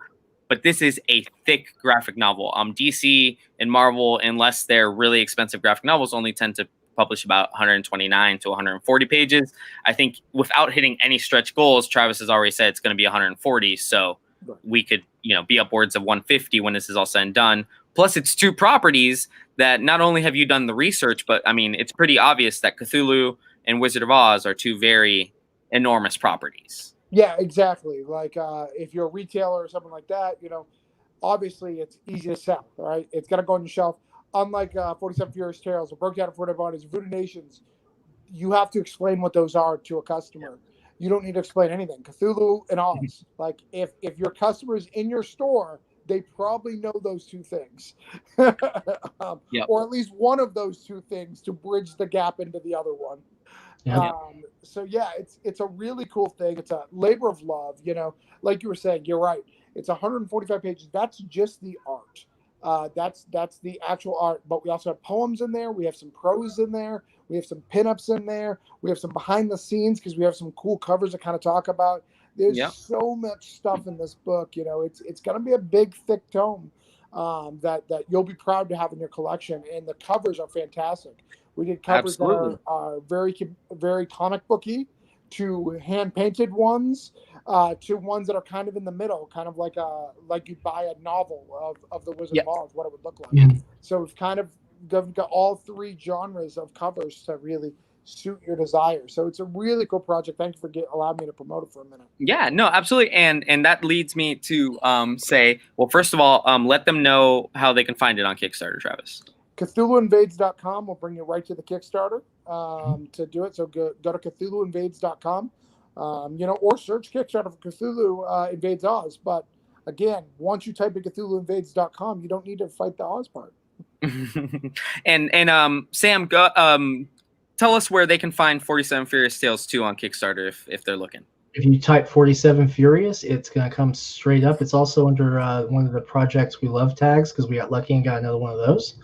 but this is a thick graphic novel. DC and Marvel, unless they're really expensive graphic novels, only tend to publish about 129 to 140 pages. I think without hitting any stretch goals, Travis has already said it's going to be 140. So we could, be upwards of 150 when this is all said and done. Plus, it's two properties that not only have you done the research, but I mean, it's pretty obvious that Cthulhu and Wizard of Oz are two very enormous properties. Yeah, exactly. Like if you're a retailer or something like that, obviously it's easy to sell, right? It's got to go on your shelf. Unlike 47 Furious Tales or Broke Down for Bodies, VooDoo Nations, you have to explain what those are to a customer. You don't need to explain anything. Cthulhu and Oz, like if your customer is in your store, they probably know those two things, or at least one of those two things to bridge the gap into the other one. So yeah, it's a really cool thing. It's a labor of love, like you were saying, you're right. It's 145 pages. That's just the art. That's the actual art, but we also have poems in there. We have some prose in there. We have some pinups in there. We have some behind the scenes because we have some cool covers to kind of talk about. There's so much stuff in this book. It's going to be a big, thick tome that you'll be proud to have in your collection. And the covers are fantastic. We did covers that are very, very comic booky, to hand painted ones, to ones that are kind of in the middle, kind of like you'd buy a novel of the Wizard of Oz, what it would look like. So we've kind of got all three genres of covers to really suit your desire. So it's a really cool project. Thank you for allowing me to promote it for a minute. Yeah, no, absolutely. And that leads me to say, well, first of all, let them know how they can find it on Kickstarter, Travis. CthulhuInvades.com will bring you right to the Kickstarter to do it. So go to CthulhuInvades.com, or search Kickstarter for Cthulhu Invades Oz. But again, once you type in CthulhuInvades.com, you don't need to fight the Oz part. and Sam, go, tell us where they can find 47 Furious Tales 2 on Kickstarter if they're looking. If you type 47 Furious, it's going to come straight up. It's also under one of the Projects We Love tags because we got lucky and got another one of those.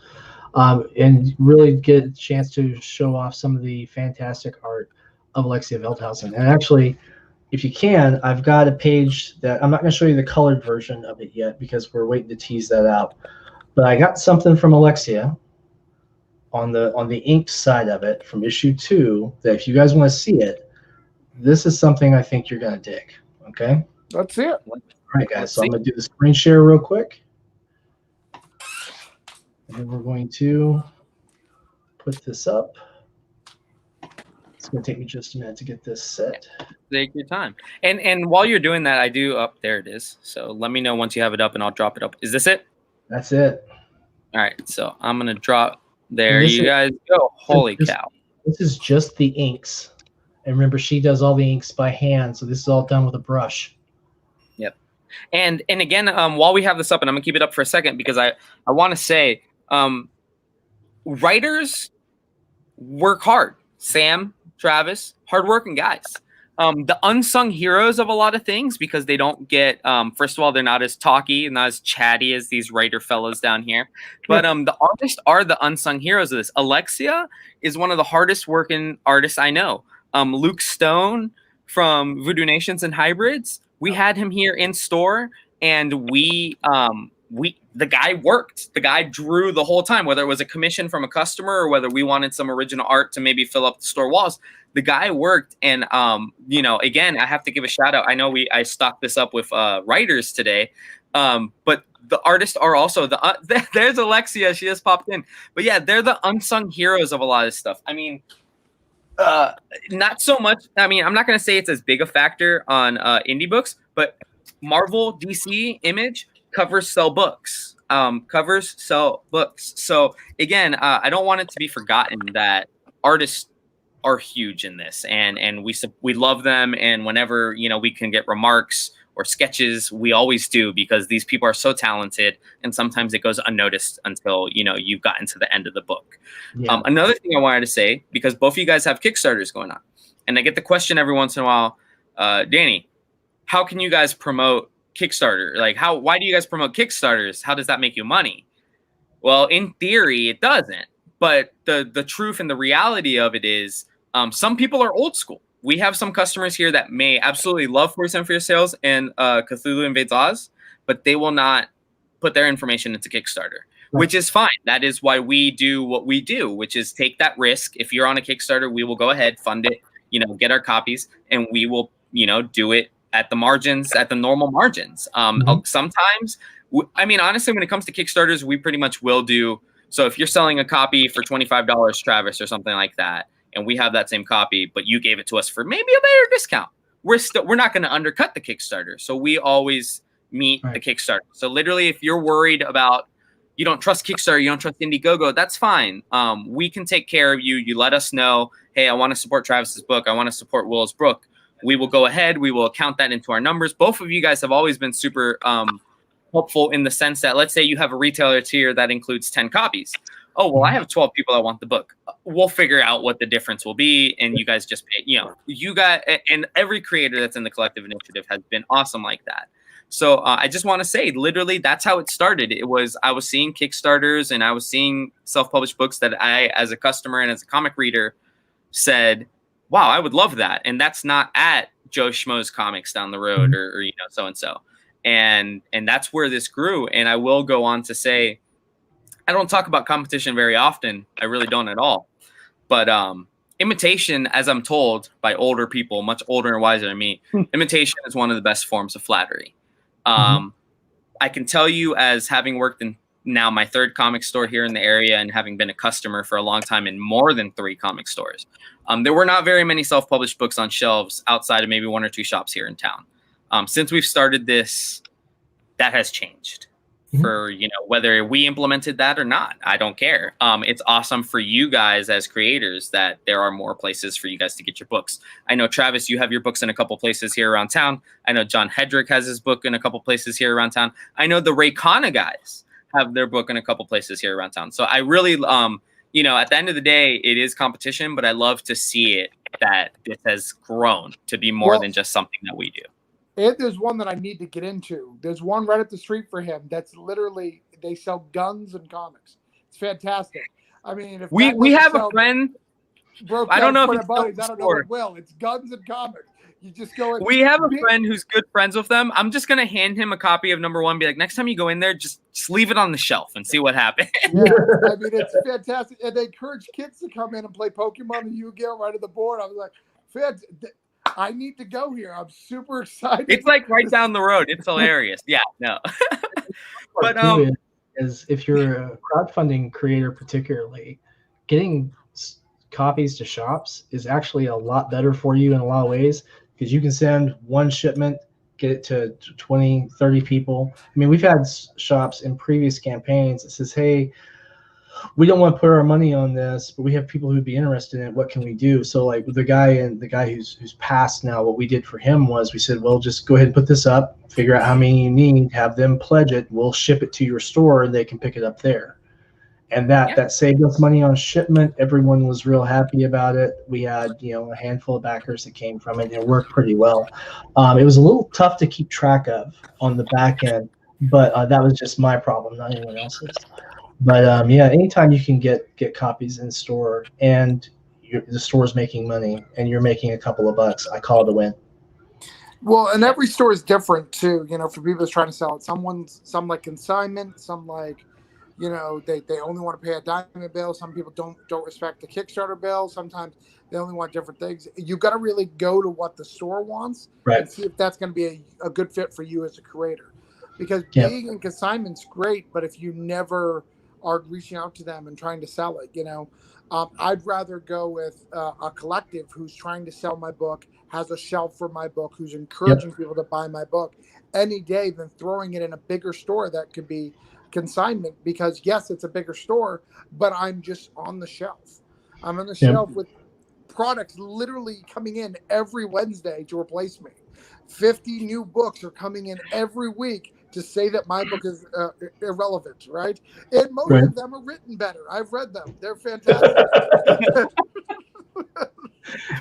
And really get a chance to show off some of the fantastic art of Alexia Veldhausen. And actually, if you can, I've got a page that I'm not going to show you the colored version of it yet because we're waiting to tease that out. But I got something from Alexia on the inked side of it from issue 2 that if you guys want to see it, this is something I think you're going to dig. Okay? Let's see it. All right, guys. So I'm going to do the screen share real quick. And then we're going to put this up. It's going to take me just a minute to get this set. Take your time. And while you're doing that, I do up there it is. So let me know once you have it up and I'll drop it up. Is this it? That's it. All right. So I'm going to drop there. You guys go. Holy cow. This is just the inks. And remember, she does all the inks by hand, so this is all done with a brush. Yep. And again, while we have this up, and I'm gonna keep it up for a second because I want to say, writers work hard. Sam, Travis, hardworking guys. The unsung heroes of a lot of things because they don't get. First of all, they're not as talky and not as chatty as these writer fellows down here. But the artists are the unsung heroes of this. Alexia is one of the hardest working artists I know. Luke Stone from VooDoo Nations and Hybrids. We had him here in store, and the guy worked. The guy drew the whole time, whether it was a commission from a customer or whether we wanted some original art to maybe fill up the store walls. The guy worked, and again, I have to give a shout out. I know I stocked this up with writers today, but the artists are also there's Alexia. She just popped in, but yeah, they're the unsung heroes of a lot of stuff. I mean. Not so much. I mean, I'm not going to say it's as big a factor on indie books, but Marvel, DC, Image covers sell books. So again, I don't want it to be forgotten that artists are huge in this, and we love them. And whenever we can get remarks or sketches, we always do because these people are so talented, and sometimes it goes unnoticed until you've gotten to the end of the book. Yeah. Another thing I wanted to say, because both of you guys have Kickstarters going on, and I get the question every once in a while, Danny, how can you guys promote Kickstarter? Like, why do you guys promote Kickstarters? How does that make you money? Well, in theory, it doesn't. But the truth and the reality of it is, some people are old school. We have some customers here that may absolutely love 47 Furious Tales and Cthulhu Invades Oz, but they will not put their information into Kickstarter, which is fine. That is why we do what we do, which is take that risk. If you're on a Kickstarter, we will go ahead, fund it, get our copies, and we will, do it at the margins, at the normal margins. Sometimes, honestly, when it comes to Kickstarters, we pretty much will do. So if you're selling a copy for $25, Travis, or something like that, and we have that same copy, but you gave it to us for maybe a better discount, we're not going to undercut the Kickstarter. So we always meet the Kickstarter. So literally, if you're worried about, you don't trust Kickstarter, you don't trust Indiegogo, that's fine. We can take care of you. You let us know, hey, I want to support Travis's book. I want to support Will's book. We will go ahead. We will count that into our numbers. Both of you guys have always been super helpful in the sense that, let's say you have a retailer tier that includes 10 copies. Oh, well, I have 12 people that want the book. We'll figure out what the difference will be. And you guys just pay, you got, and every creator that's in the collective initiative has been awesome like that. So I just want to say, literally, that's how it started. I was seeing Kickstarters and I was seeing self-published books that I, as a customer and as a comic reader, said, wow, I would love that. And that's not at Joe Schmo's Comics down the road or so-and-so. And that's where this grew. And I will go on to say, I don't talk about competition very often. I really don't at all. But imitation, as I'm told by older people, much older and wiser than me, imitation is one of the best forms of flattery. I can tell you, as having worked in now my third comic store here in the area and having been a customer for a long time in more than 3 comic stores, there were not very many self-published books on shelves outside of maybe 1 or 2 shops here in town. Since we've started this, that has changed. for, you know, whether we implemented that or not. I don't care. It's awesome for you guys as creators that there are more places for you guys to get your books. I know, Travis, you have your books in a couple places here around town. I know John Hedrick has his book in a couple places here around town. I know the Raycana guys have their book in a couple places here around town. So I really, you know, at the end of the day, it is competition, but I love to see it that this has grown to be more than just something that we do. And there's one that I need to get into. There's one right up the street for him that's literally, they sell guns and comics. It's fantastic. I mean, if we have a friend. I don't know if it's I don't know what will. It's guns and comics. You just go in. We have a friend who's good friends with them. I'm just gonna hand him a copy of number 1. Be like, next time you go in there, just leave it on the shelf and see what happens. Yeah, I mean, it's fantastic. And they encourage kids to come in and play Pokemon and Yu-Gi-Oh right at the board. I was like, I need to go here. I'm super excited. It's like right down the road. It's hilarious. Yeah, no. But is if you're a crowdfunding creator, particularly, getting copies to shops is actually a lot better for you in a lot of ways, because you can send one shipment, get it to 20, 30 people. I mean, we've had shops in previous campaigns that says, hey, we don't want to put our money on this, but we have people who'd be interested in it. What can we do? So like the guy who's passed now, what we did for him was we said, well, just go ahead and put this up, figure out how many you need, have them pledge it. We'll ship it to your store and they can pick it up there. And that saved us money on shipment. Everyone was real happy about it. We had, you know, a handful of backers that came from it, and it worked pretty well. It was a little tough to keep track of on the back end, but that was just my problem, not anyone else's. But yeah, anytime you can get copies in store and the store's making money and you're making a couple of bucks, I call it a win. Well, and every store is different too. You know, for people that's trying to sell it, some like consignment, some like, you know, they only want to pay a diamond bill. Some people don't respect the Kickstarter bill. Sometimes they only want different things. You've got to really go to what the store wants and see if that's going to be a good fit for you as a creator. Because being in consignment's great, but if you never are reaching out to them and trying to sell it, you know, I'd rather go with a collective who's trying to sell my book, has a shelf for my book, who's encouraging people to buy my book any day than throwing it in a bigger store that could be consignment. Because yes, it's a bigger store, but I'm just on the shelf. I'm on the shelf with products literally coming in every Wednesday to replace me. 50 new books are coming in every week to say that my book is irrelevant, right? And most of them are written better. I've read them. They're fantastic.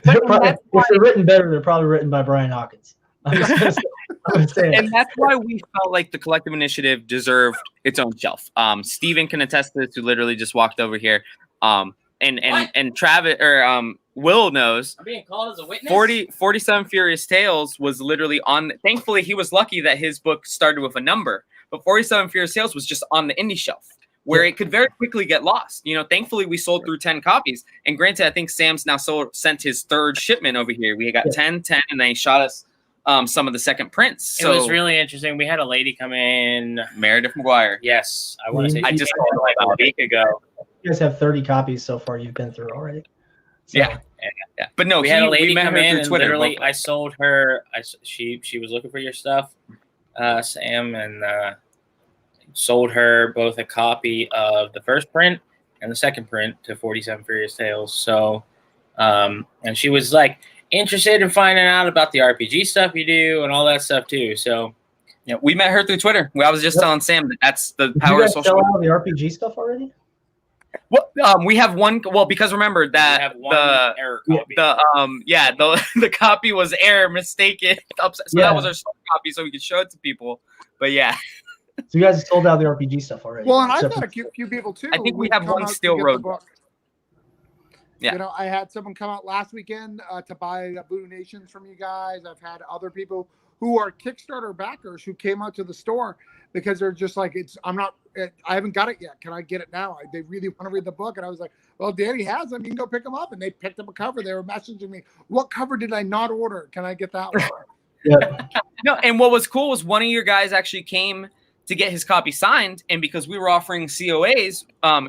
If they're written better, they're probably written by Brian Hawkins. I'm saying. And that's why we felt like the collective initiative deserved its own shelf. Steven can attest to this, who literally just walked over here. And Travis or Will knows. I'm being called as a witness. 47 Furious Tales was literally on. Thankfully, he was lucky that his book started with a number, but 47 Furious Tales was just on the indie shelf, where it could very quickly get lost. You know, thankfully we sold through 10 copies. And granted, I think Sam's now sent his third shipment over here. We got 10, and then he shot us some of the second prints. So it was really interesting. We had a lady come in, Meredith McGuire. Yes, I want to say I just called her like a week ago. You guys have 30 copies so far you've been through already. So. Yeah. But no, we had a lady come in and Twitter. Literally, I sold her. She was looking for your stuff, Sam, and sold her both a copy of the first print and the second print to 47 Furious Tales. So, and she was like interested in finding out about the RPG stuff you do and all that stuff too. So, yeah, we met her through Twitter. I was just telling Sam that's the power of social media. Did you guys sell out the RPG stuff already? Well, we have one. Well, because remember that the copy was error mistaken. So that was our copy, so we could show it to people. But yeah. So you guys have sold out the RPG stuff already. Well, and I've had a few people too. I think we have one Steel Road book. Yeah. You know, I had someone come out last weekend to buy VooDoo Nations from you guys. I've had other people who are Kickstarter backers who came out to the store because they're just like, I haven't got it yet. Can I get it now? They really want to read the book. And I was like, well, Danny has them. You can go pick them up. And they picked up a cover. They were messaging me, what cover did I not order? Can I get that one? No, and what was cool was one of your guys actually came to get his copy signed. And because we were offering COAs,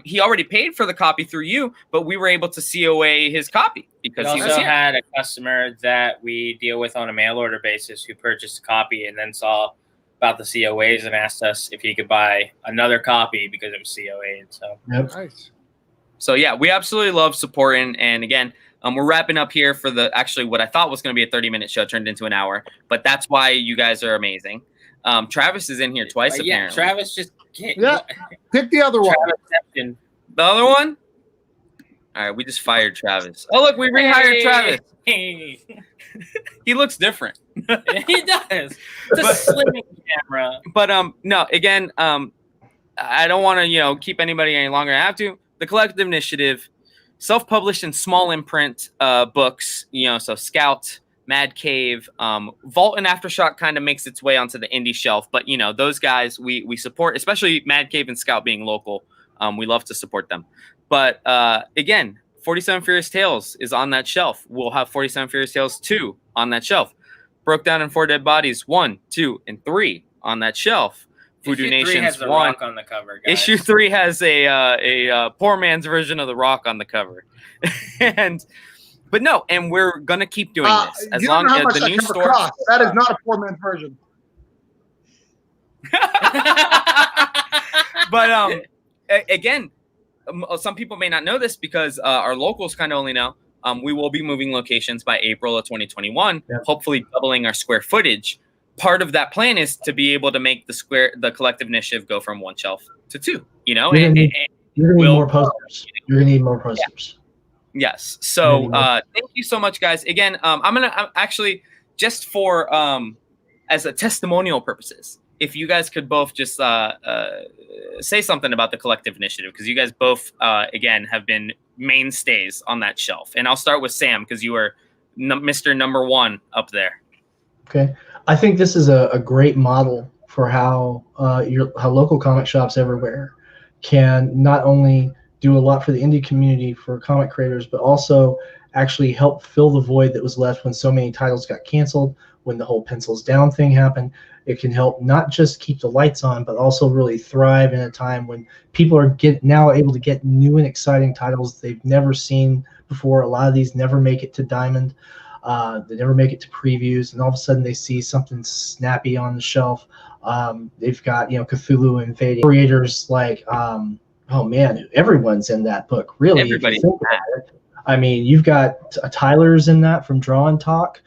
he already paid for the copy through you, but we were able to COA his copy because he also had a customer that we deal with on a mail order basis who purchased a copy and then saw about the COAs and asked us if he could buy another copy because it was COA. So Yep. Nice. So yeah, we absolutely love supporting. And again, we're wrapping up here for actually what I thought was going to be a 30-minute show turned into an hour, but that's why you guys are amazing. Travis is in here twice. yeah, apparently. Travis just can't. Yeah. Pick the other one. Travis Septon. The other one. All right, we just fired Travis. Oh look, we rehired Travis. Hey. He looks different. He does. It's a slimming camera. But no, again, I don't want to keep anybody any longer than I have to. The Collective Initiative, self-published in small imprint books, so Scout, Mad Cave, Vault and Aftershock kind of makes its way onto the indie shelf, but those guys we support, especially Mad Cave and Scout being local. We love to support them. But again, 47 Furious Tales is on that shelf. We'll have 47 Furious Tales 2 on that shelf. Broke Down in 4 Dead Bodies 1, 2, and 3 on that shelf. VooDoo Nations has the 1 Rock on the cover, guys. Issue 3 has a poor man's version of the Rock on the cover. But no, and we're gonna keep doing this as you long don't know how as much the new that cover store. costs. That is not a poor man's version. But again, some people may not know this because our locals kind of only know. We will be moving locations by April of 2021, hopefully doubling our square footage. Part of that plan is to be able to make the Collective Initiative go from 1 shelf to 2. You're gonna need more posters. You're gonna need more posters. Yes. So thank you so much, guys. Again, I'm actually just for as a testimonial purposes, if you guys could both just say something about the Collective Initiative, because you guys both again have been mainstays on that shelf. And I'll start with Sam because you are Mr. Number 1 up there. Okay, I think this is a great model for how how local comic shops everywhere can not only do a lot for the indie community for comic creators, but also actually help fill the void that was left when so many titles got canceled, when the whole pencils down thing happened. It can help not just keep the lights on, but also really thrive in a time when people are now able to get new and exciting titles they've never seen before. A lot of these never make it to Diamond. They never make it to previews, and all of a sudden they see something snappy on the shelf. They've got Cthulhu Invading creators like oh man, everyone's in that book. Really, everybody. I mean, you've got Tyler's in that from Draw and Talk.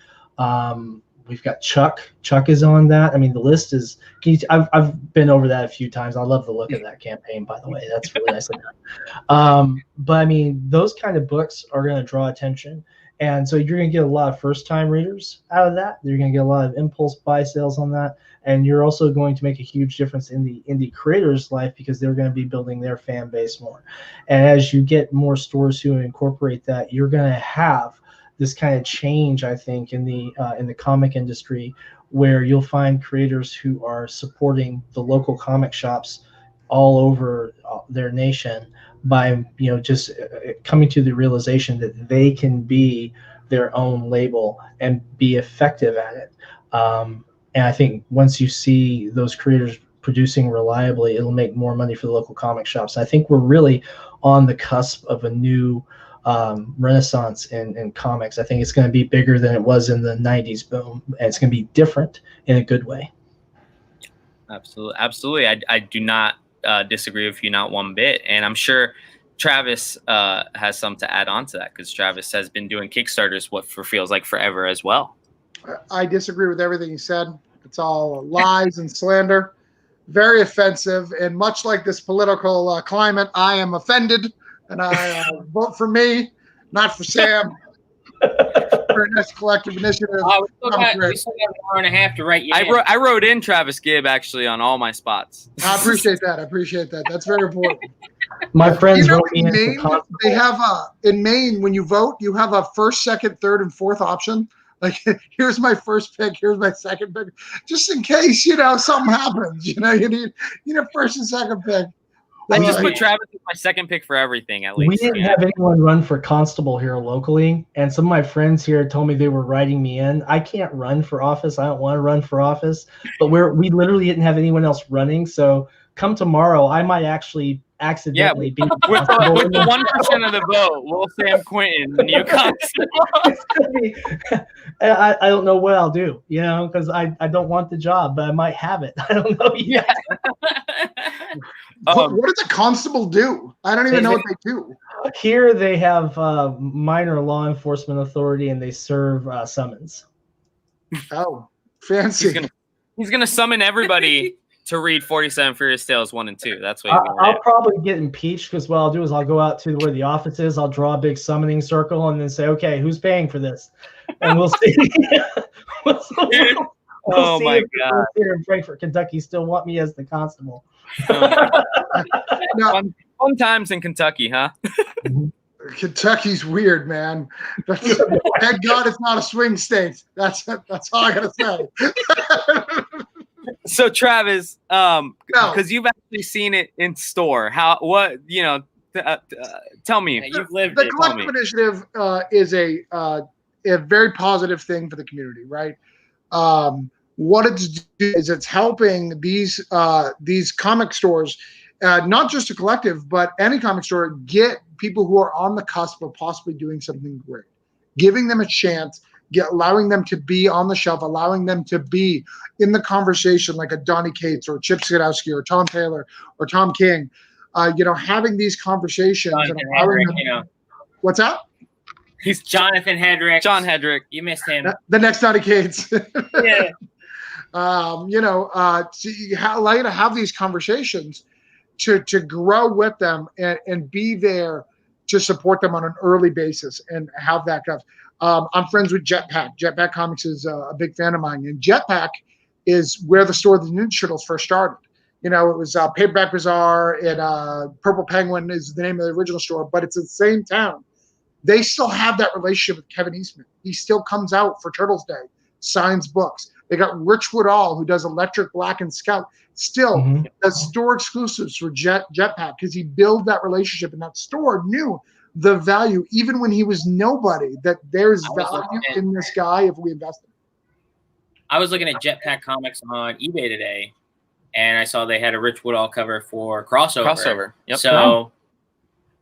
We've got Chuck. Chuck is on that. I mean, the list is. I've been over that a few times. I love the look of that campaign, by the way. That's really nice. But I mean, those kind of books are going to draw attention. And so you're going to get a lot of first-time readers out of that. You're going to get a lot of impulse buy sales on that. And you're also going to make a huge difference in the indie creator's life because they're going to be building their fan base more. And as you get more stores who incorporate that, you're going to have this kind of change, I think, in the comic industry, where you'll find creators who are supporting the local comic shops all over their nation by just coming to the realization that they can be their own label and be effective at it. And I think once you see those creators producing reliably, it'll make more money for the local comic shops. I think we're really on the cusp of a new renaissance in comics. I think it's going to be bigger than it was in the 90s boom, and it's going to be different in a good way. Absolutely. I do not disagree with you not one bit, and I'm sure Travis has some to add on to that, because Travis has been doing Kickstarters feels like forever as well. I disagree with everything you said. It's all lies and slander, very offensive, and much like this political climate, I am offended, and I vote for me, not for Sam. For this Collective Initiative. We still got an hour and a half to write you. I wrote in Travis Gibb actually on all my spots. I appreciate that. That's very important. My friends wrote me in Maine, they have in Maine, when you vote, you have a first, second, third, and fourth option. Like, here's my first pick, here's my second pick, just in case something happens. You need a first and second pick. I just put Travis as my second pick for everything, at least. We didn't have anyone run for constable here locally, and some of my friends here told me they were writing me in. I can't run for office. I don't want to run for office, but we literally didn't have anyone else running. So come tomorrow, I might actually accidentally be with the 1% of the vote, Will Sam Quinton, the new concept. It's gonna be, I don't know what I'll do, you know, because I don't want the job, but I might have it. I don't know yet. What does a constable do? I don't even know what they do. Here they have minor law enforcement authority, and they serve summons. Oh, fancy. He's gonna summon everybody to read 47 Furious Tales 1 and 2. That's what I'll probably get impeached, because what I'll do is I'll go out to where the office is, I'll draw a big summoning circle, and then say, okay, who's paying for this? And we'll see. we'll Oh see my if God! Here in Frankfort, Kentucky, still want me as the constable. Fun times in Kentucky, huh? Kentucky's weird, man. Thank God it's not a swing state. That's all I gotta say. So Travis, because you've actually seen it in store, tell me. Yeah, you've lived The it. collective initiative is a very positive thing for the community, right? What it's helping these comic stores, not just a collective, but any comic store, get people who are on the cusp of possibly doing something great, giving them a chance, allowing them to be on the shelf, allowing them to be in the conversation, like a Donny Cates or Chip Zdarsky or Tom Taylor or Tom King, having these conversations and allowing them. What's that? He's Jonathan Hedrick. John Hedrick. You missed him. The next Donny Cates. Yeah. Allow you to have these conversations, to grow with them and be there to support them on an early basis and have that go. I'm friends with Jetpack. Jetpack Comics is a big fan of mine, and Jetpack is where the store of the Ninja Turtles first started. It was Paperback Bazaar, and Purple Penguin is the name of the original store, but it's in the same town. They still have that relationship with Kevin Eastman. He still comes out for Turtles Day, signs books. They got Rich Woodall, who does Electric, Black, and Scout, still does store exclusives for Jetpack, because he built that relationship, and that store knew the value, even when he was nobody, that there's value in this guy if we invest in him. I was looking at Jetpack Comics on eBay today, and I saw they had a Rich Woodall cover for Crossover. Yep. So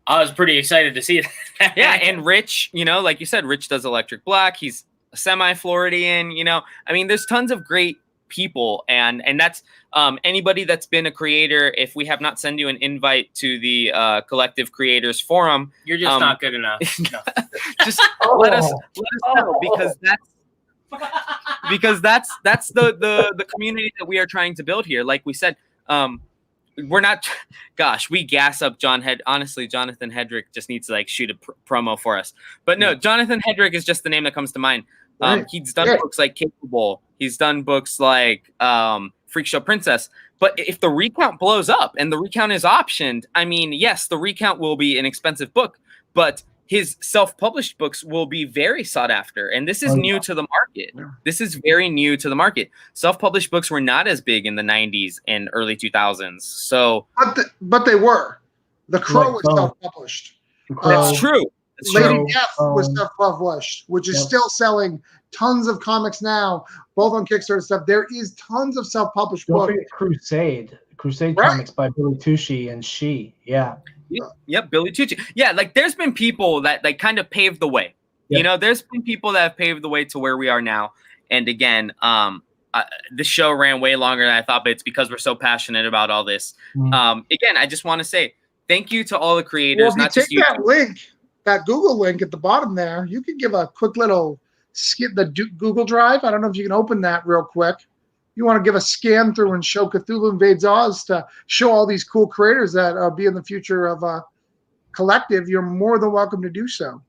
I was pretty excited to see that. Yeah, and Rich, like you said, Rich does Electric Black. He's a semi-Floridian, I mean, there's tons of great people, and that's anybody that's been a creator. If we have not sent you an invite to the Collective Creators Forum, You're just not good enough. No. Just let us know, because that's the community that we are trying to build here. Like we said, we're not. Gosh, we gas up honestly, Jonathan Hedrick just needs to shoot a promo for us. But no, Jonathan Hedrick is just the name that comes to mind. He's done books like Capable. He's done books like Freak Show Princess. But if the recount blows up and the recount is optioned, I mean, yes, the recount will be an expensive book, but his self-published books will be very sought after. And this is new to the market. Yeah. This is very new to the market. Self-published books were not as big in the 90s and early 2000s. So, but they were. The Crow was self-published. That's true. Lady Death was self-published, which is still selling tons of comics now, both on Kickstarter and stuff. There is tons of self-published books. Crusade comics by Billy Tucci and She. Yeah. Yep, Billy Tucci. Yeah, there's been people that kind of paved the way. Yep. There's been people that have paved the way to where we are now. And again, the show ran way longer than I thought, but it's because we're so passionate about all this. Again, I just want to say thank you to all the creators. Well, if you take that link, that Google link at the bottom there, you can give a quick little skip the Google Drive. I don't know if you can open that real quick. You want to give a scan through and show Cthulhu Invades Oz to show all these cool creators that will be in the future of Collective, you're more than welcome to do so.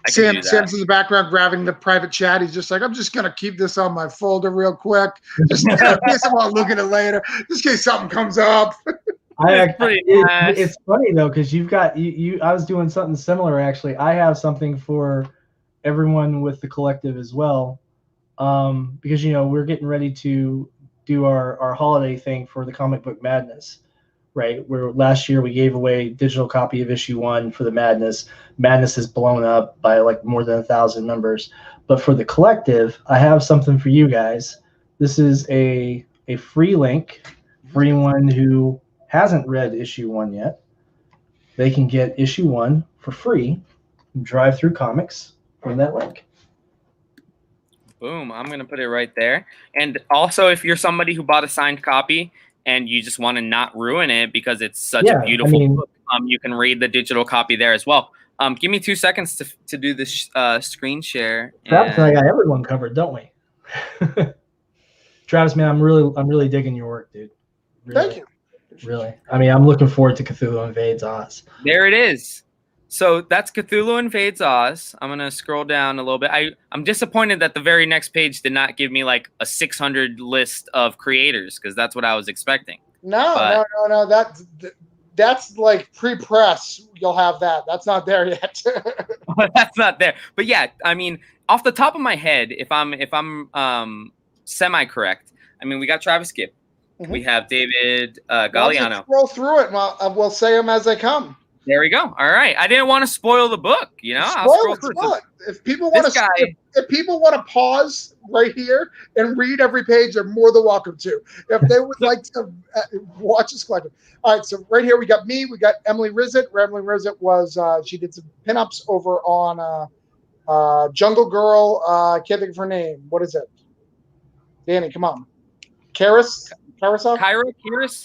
Sam's in the background grabbing the private chat. He's just like, I'm just going to keep this on my folder real quick. Just in case I want to look at it later. Just in case something comes up. It's funny, though, because you've got I was doing something similar, actually. I have something for everyone with the Collective as well, because we're getting ready to do our holiday thing for the Comic Book Madness, right? Where last year we gave away digital copy of issue 1 for the Madness. Madness has blown up by more than 1,000 members. But for the Collective, I have something for you guys. This is a a free link for anyone who hasn't read issue 1 yet. They can get issue 1 for free. Drive Through Comics from that link. Boom. I'm going to put it right there. And also, if you're somebody who bought a signed copy and you just want to not ruin it because it's such a beautiful book, you can read the digital copy there as well. Give me 2 seconds to do this screen share. Travis and I got everyone covered, don't we? Travis, man, I'm really digging your work, dude. Really, Thank you. Really. I mean, I'm looking forward to Cthulhu Invades Oz. There it is. So that's Cthulhu Invades Oz. I'm going to scroll down a little bit. I'm disappointed that the very next page did not give me like a 600 list of creators, because that's what I was expecting. No. That's like pre-press. You'll have that. That's not there yet. That's not there. But yeah, I mean, off the top of my head, if I'm semi-correct, I mean, we got Travis Gibb. Mm-hmm. We have David Galliano. Let's scroll through it. We'll say them as they come. There we go. All right. I didn't want to spoil the book, you know. Spoil it. If people want to, if people want to pause right here and read every page, they're more than welcome to. If they would like to watch this collective. All right. So right here we got me. We got Emily Rizzit. Emily Rizzit was she did some pinups over on Jungle Girl. Can't think of her name. What is it? Danny, come on. Karis?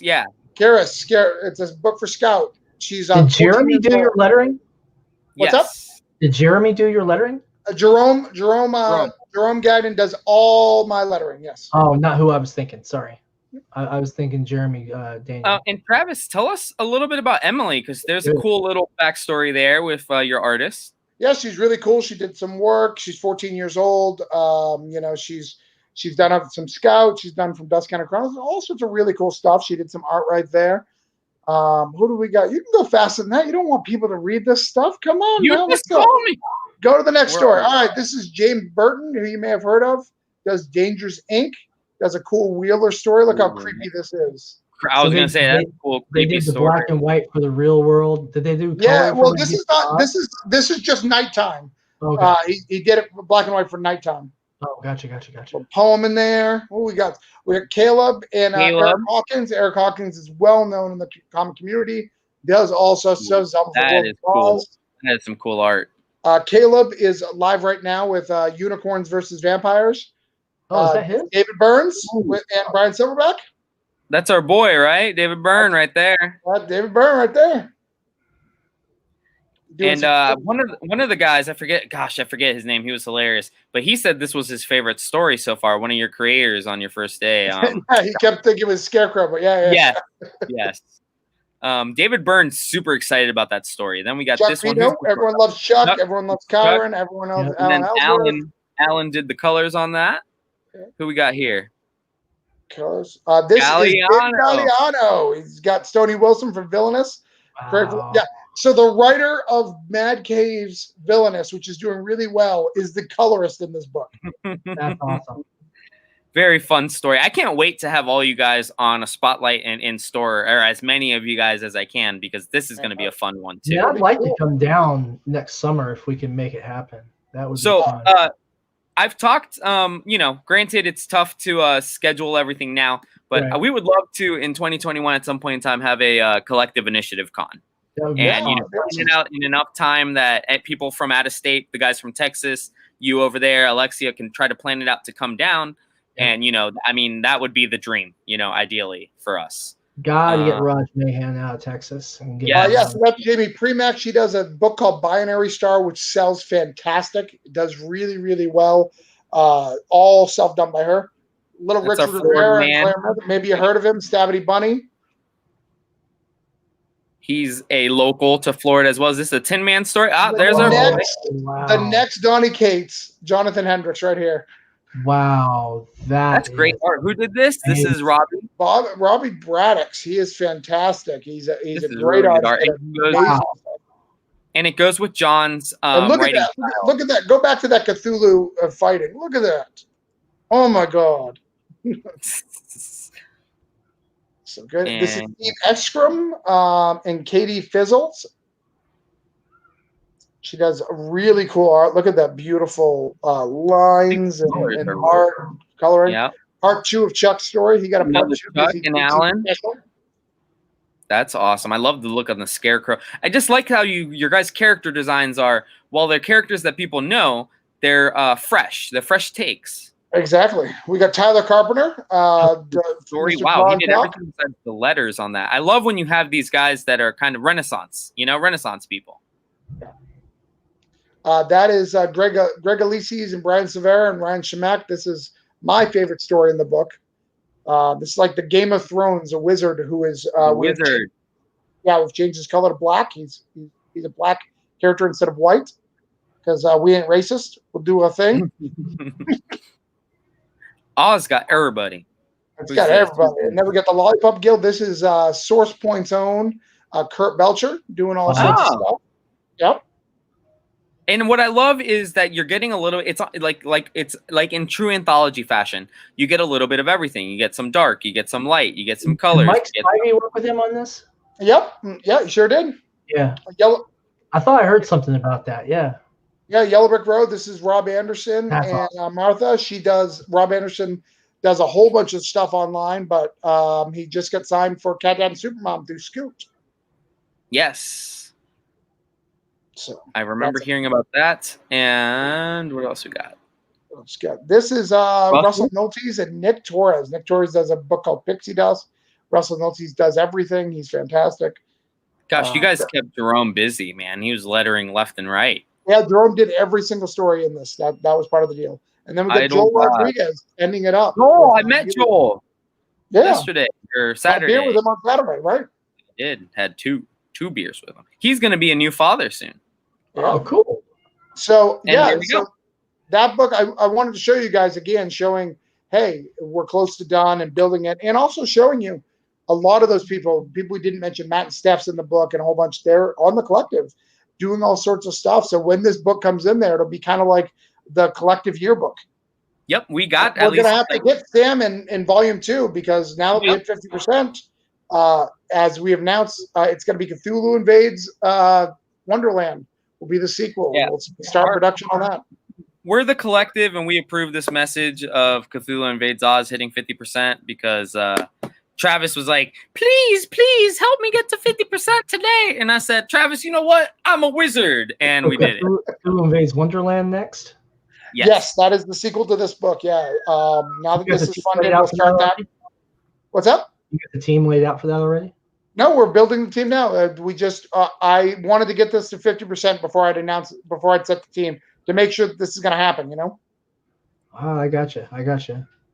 Yeah. Karis. It's a book for Scout. She's Did Jeremy do your lettering? What's up? Did Jeremy do your lettering? Jerome Gagnon does all my lettering. Yes. Oh, not who I was thinking. Sorry, I was thinking Jeremy Daniel. And Travis, tell us a little bit about Emily, because there's a cool little backstory there with your artist. Yeah, she's really cool. She did some work. She's 14 years old. You know, she's done some Scout. She's done from Dust Counter Chronicles. All sorts of really cool stuff. She did some art right there. Who do we got? You can go faster than that. You don't want people to read this stuff. Come on, you now. Just call me. Go to the next story. All right, this is James Burton, who you may have heard of. Does Dangerous Inc. Does a cool Wheeler story. Look how creepy this is. I was gonna say that's cool. They did the black and white for the real world. Did they do? Yeah. Well, this is not. This is just nighttime. Okay. He did it black and white for nighttime. Oh, gotcha. A poem in there. What we got? We got Caleb and Eric Hawkins. Eric Hawkins is well known in the comic community. Does also that is cool. That is some cool art. Caleb is live right now with Unicorns versus Vampires. Oh, is that him? David Burns and Brian Silverback. That's our boy, right? David Byrne right there. David Byrne right there. And one of the guys, I forget his name. He was hilarious, but he said this was his favorite story so far. One of your creators on your first day. He kept thinking it was Scarecrow, but yeah. Yes. David Byrne's super excited about that story. Then we got Chuck this one. Everyone loves Chuck. Everyone loves Kyron. Everyone else. And then Alan did the colors on that. Okay. Who we got here? Colors. This is Galliano. He's got Stoney Wilson from Villainous. Wow. Yeah. So the writer of Mad Cave's Villainous, which is doing really well, is the colorist in this book. That's awesome. Very fun story. I can't wait to have all you guys on a spotlight and in store, or as many of you guys as I can, because this is going to be a fun one too. Yeah, I'd like to come down next summer if we can make it happen. That would be fun. I've talked, granted it's tough to schedule everything now, but we would love to in 2021 at some point in time have a collective initiative con. And plan it out in enough time that people from out of state, the guys from Texas, you over there, Alexia, can try to plan it out to come down. And that would be the dream, ideally for us. Gotta get Raj Mahan out of Texas. And get so that's Jamie Premack. She does a book called Binary Star, which sells fantastic. It does really, really well. All self done by her. Little Richard Rivera, maybe you heard of him, Stabity Bunny. He's a local to Florida as well. Is this a Tin Man story? There's the next Donny Cates, Jonathan Hendricks, right here. Wow, that's great art. Who did this? This is Robbie. Robbie Braddix. He is fantastic. He's a great artist. And it goes with John's look at that. Look at that. Go back to that Cthulhu fighting. Look at that. Oh my God. So good. This is Steve Ekstrom and Katie Fizzles. She does really cool art. Look at that beautiful lines and art coloring. Yeah. part 2 of Chuck's story. He got a part Another 2. Chuck and Alan. That's awesome. I love the look on the Scarecrow. I just like how your guys' character designs are, while they're characters that people know, they're fresh. They're fresh takes. Exactly. We got Tyler Carpenter. Story. Mr. Wow, he Braun did Cock. everything besides the letters on that. I love when you have these guys that are kind of Renaissance, Renaissance people. That is Greg Elises and Brian Severa and Ryan Shemek. This is my favorite story in the book. This is like the Game of Thrones, a wizard who is Wizard. We've changed his color to black. He's a black character instead of white because we ain't racist. We'll do a thing. Oz got everybody. It's got everybody. And then we got the Lollipop Guild. This is Source Point's own Kurt Belcher doing all sorts of stuff. Yep. And what I love is that you're getting a little. It's like in true anthology fashion. You get a little bit of everything. You get some dark. You get some light. You get some colors. Did Mike Spivey work with him on this? Yep. Yeah, he sure did. Yeah. Yellow. I thought I heard something about that. Yeah. Yeah, Yellow Brick Road. This is Rob Anderson That's and awesome. Martha. Rob Anderson does a whole bunch of stuff online, but he just got signed for Cat Dad and Supermom through Scoot. Yes. So I remember hearing about that. And what else we got? This is Russell Noltes and Nick Torres. Nick Torres does a book called Pixie Dust. Russell Noltes does everything. He's fantastic. Gosh, you guys kept Jerome busy, man. He was lettering left and right. Yeah, Jerome did every single story in this. That was part of the deal. And then we got Joel Rodriguez ending it up. Oh, I met Joel yesterday or Saturday. Had a beer with him on Saturday, right? I did. Had two beers with him. He's going to be a new father soon. Yeah. Oh, cool. So, go. That book, I wanted to show you guys again, showing, hey, we're close to done and building it. And also showing you a lot of those people we didn't mention, Matt and Steph's in the book and a whole bunch. They're on the collective doing all sorts of stuff. So when this book comes in there, it'll be kind of like the collective yearbook. Yep, we got. We're going to have to get Sam in volume 2 because now that we hit 50%, as we have announced, it's going to be Cthulhu Invades Wonderland will be the sequel. Yeah. We'll start production on that. We're the collective, and we approve this message of Cthulhu Invades Oz hitting 50% because Travis was like, please help me get to 50% today. And I said, Travis, you know what? I'm a wizard. And we did it. Cthulhu Invades Wonderland next? Yes, that is the sequel to this book. Yeah. Now that this is funded, we'll start that. What's up? You got the team laid out for that already? No, we're building the team now. We just I wanted to get this to 50% before I'd set the team to make sure that this is going to happen, Oh, I gotcha.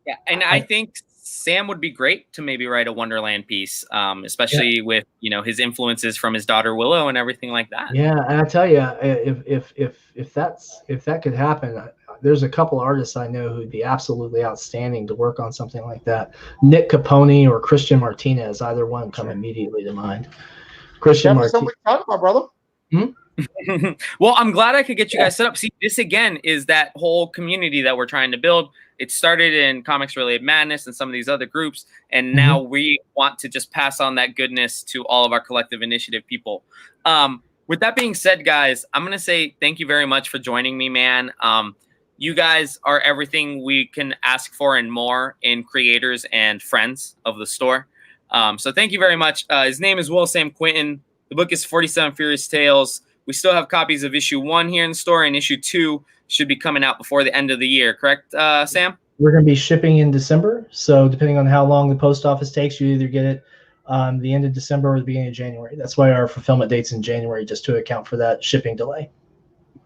Yeah, and I think Sam would be great to maybe write a Wonderland piece, especially with his influences from his daughter Willow and everything like that. Yeah, and I tell you, if that could happen, there's a couple artists I know who'd be absolutely outstanding to work on something like that. Nick Capone or Christian Martinez, either one come immediately to mind. Christian Martinez. Something to talk about, brother. Well, I'm glad I could get you guys set up. See, this again is that whole community that we're trying to build. It started in Comics Related Madness and some of these other groups, and now we want to just pass on that goodness to all of our collective initiative people. With that being said, guys, I'm going to say thank you very much for joining me, man. You guys are everything we can ask for and more in creators and friends of the store. So thank you very much. His name is William Sam Quinton. The book is 47 Furious Tales. We still have copies of issue 1 here in the store, and issue 2 should be coming out before the end of the year. Correct, Sam? We're going to be shipping in December. So depending on how long the post office takes, you either get it the end of December or the beginning of January. That's why our fulfillment date's in January, just to account for that shipping delay.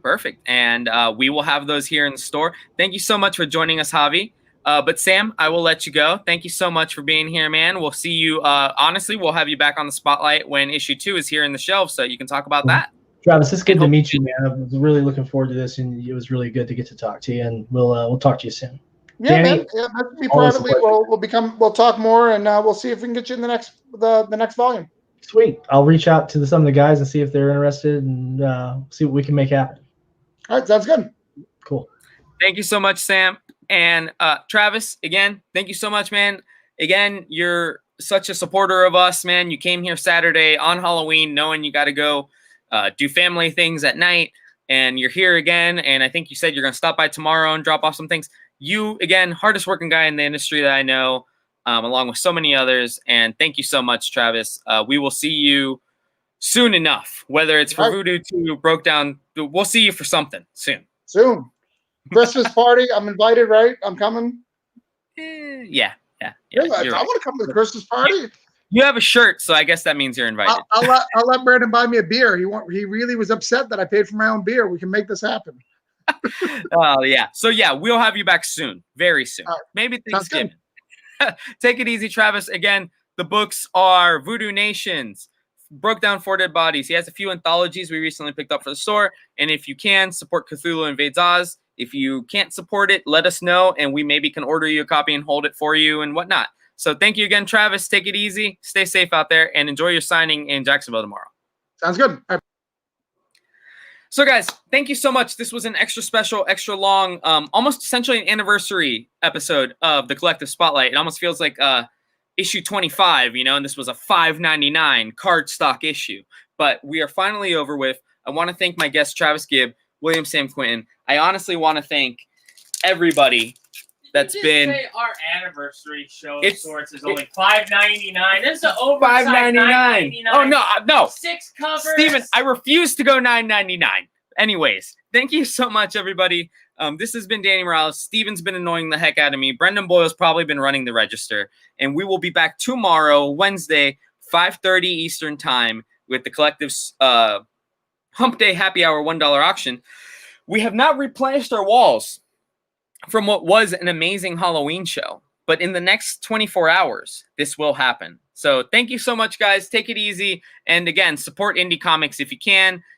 Perfect. And we will have those here in the store. Thank you so much for joining us, Javi. But Sam, I will let you go. Thank you so much for being here, man. We'll see you. Honestly, we'll have you back on the spotlight when issue 2 is here in the shelf, so you can talk about that. Travis, it's good to meet you, man. I was really looking forward to this, and it was really good to get to talk to you. And we'll talk to you soon. Yeah, Danny, man. Yeah, me privately. We'll talk more, and we'll see if we can get you in the next volume. Sweet. I'll reach out to some of the guys and see if they're interested, and see what we can make happen. All right, sounds good. Cool. Thank you so much, Sam. And Travis, again, thank you so much, man. Again, you're such a supporter of us, man. You came here Saturday on Halloween knowing you got to go do family things at night, and you're here again. And I think you said you're going to stop by tomorrow and drop off some things. you, again, hardest working guy in the industry that I know, along with so many others. And thank you so much, Travis. We will see you soon enough, whether it's for Voodoo 2, Broke Down. We'll see you for something soon. Soon. Christmas party. I'm invited, right? I'm coming. Yeah. Really? I Right. want to come to the Christmas party. You have a shirt, so I guess that means you're invited. I'll let Brandon buy me a beer. He really was upset that I paid for my own beer. We can make this happen. Yeah. So yeah, we'll have you back soon, very soon. Maybe Thanksgiving. Take it easy, Travis. Again, the books are VooDoo Nations, Broke Down 4 Dead Bodies. He has a few anthologies we recently picked up for the store. And if you can, support Cthulhu Invades Oz. If you can't support it, let us know, and we maybe can order you a copy and hold it for you and whatnot. So thank you again, Travis. Take it easy. Stay safe out there, and enjoy your signing in Jacksonville tomorrow. Sounds good. So, guys, thank you so much. This was an extra special, extra long, almost essentially an anniversary episode of the Collective Spotlight. It almost feels like issue 25, and this was a $5.99 cardstock issue. But we are finally over with. I want to thank my guest, Travis Gibb, William Sam Quinton. I honestly want to thank everybody that's been. Say our anniversary show of sorts is only $5.99. This is an oversized $5.99. Oh no! 6 covers. Steven, I refuse to go $9.99. Anyways, thank you so much, everybody. This has been Danny Morales. Steven's been annoying the heck out of me. Brendan Boyle's probably been running the register, and we will be back tomorrow, Wednesday, 5:30 Eastern Time, with the Collective's Hump Day Happy Hour $1 auction. We have not replenished our walls from what was an amazing Halloween show, but in the next 24 hours, this will happen. So thank you so much, guys. Take it easy. And again, support indie comics if you can.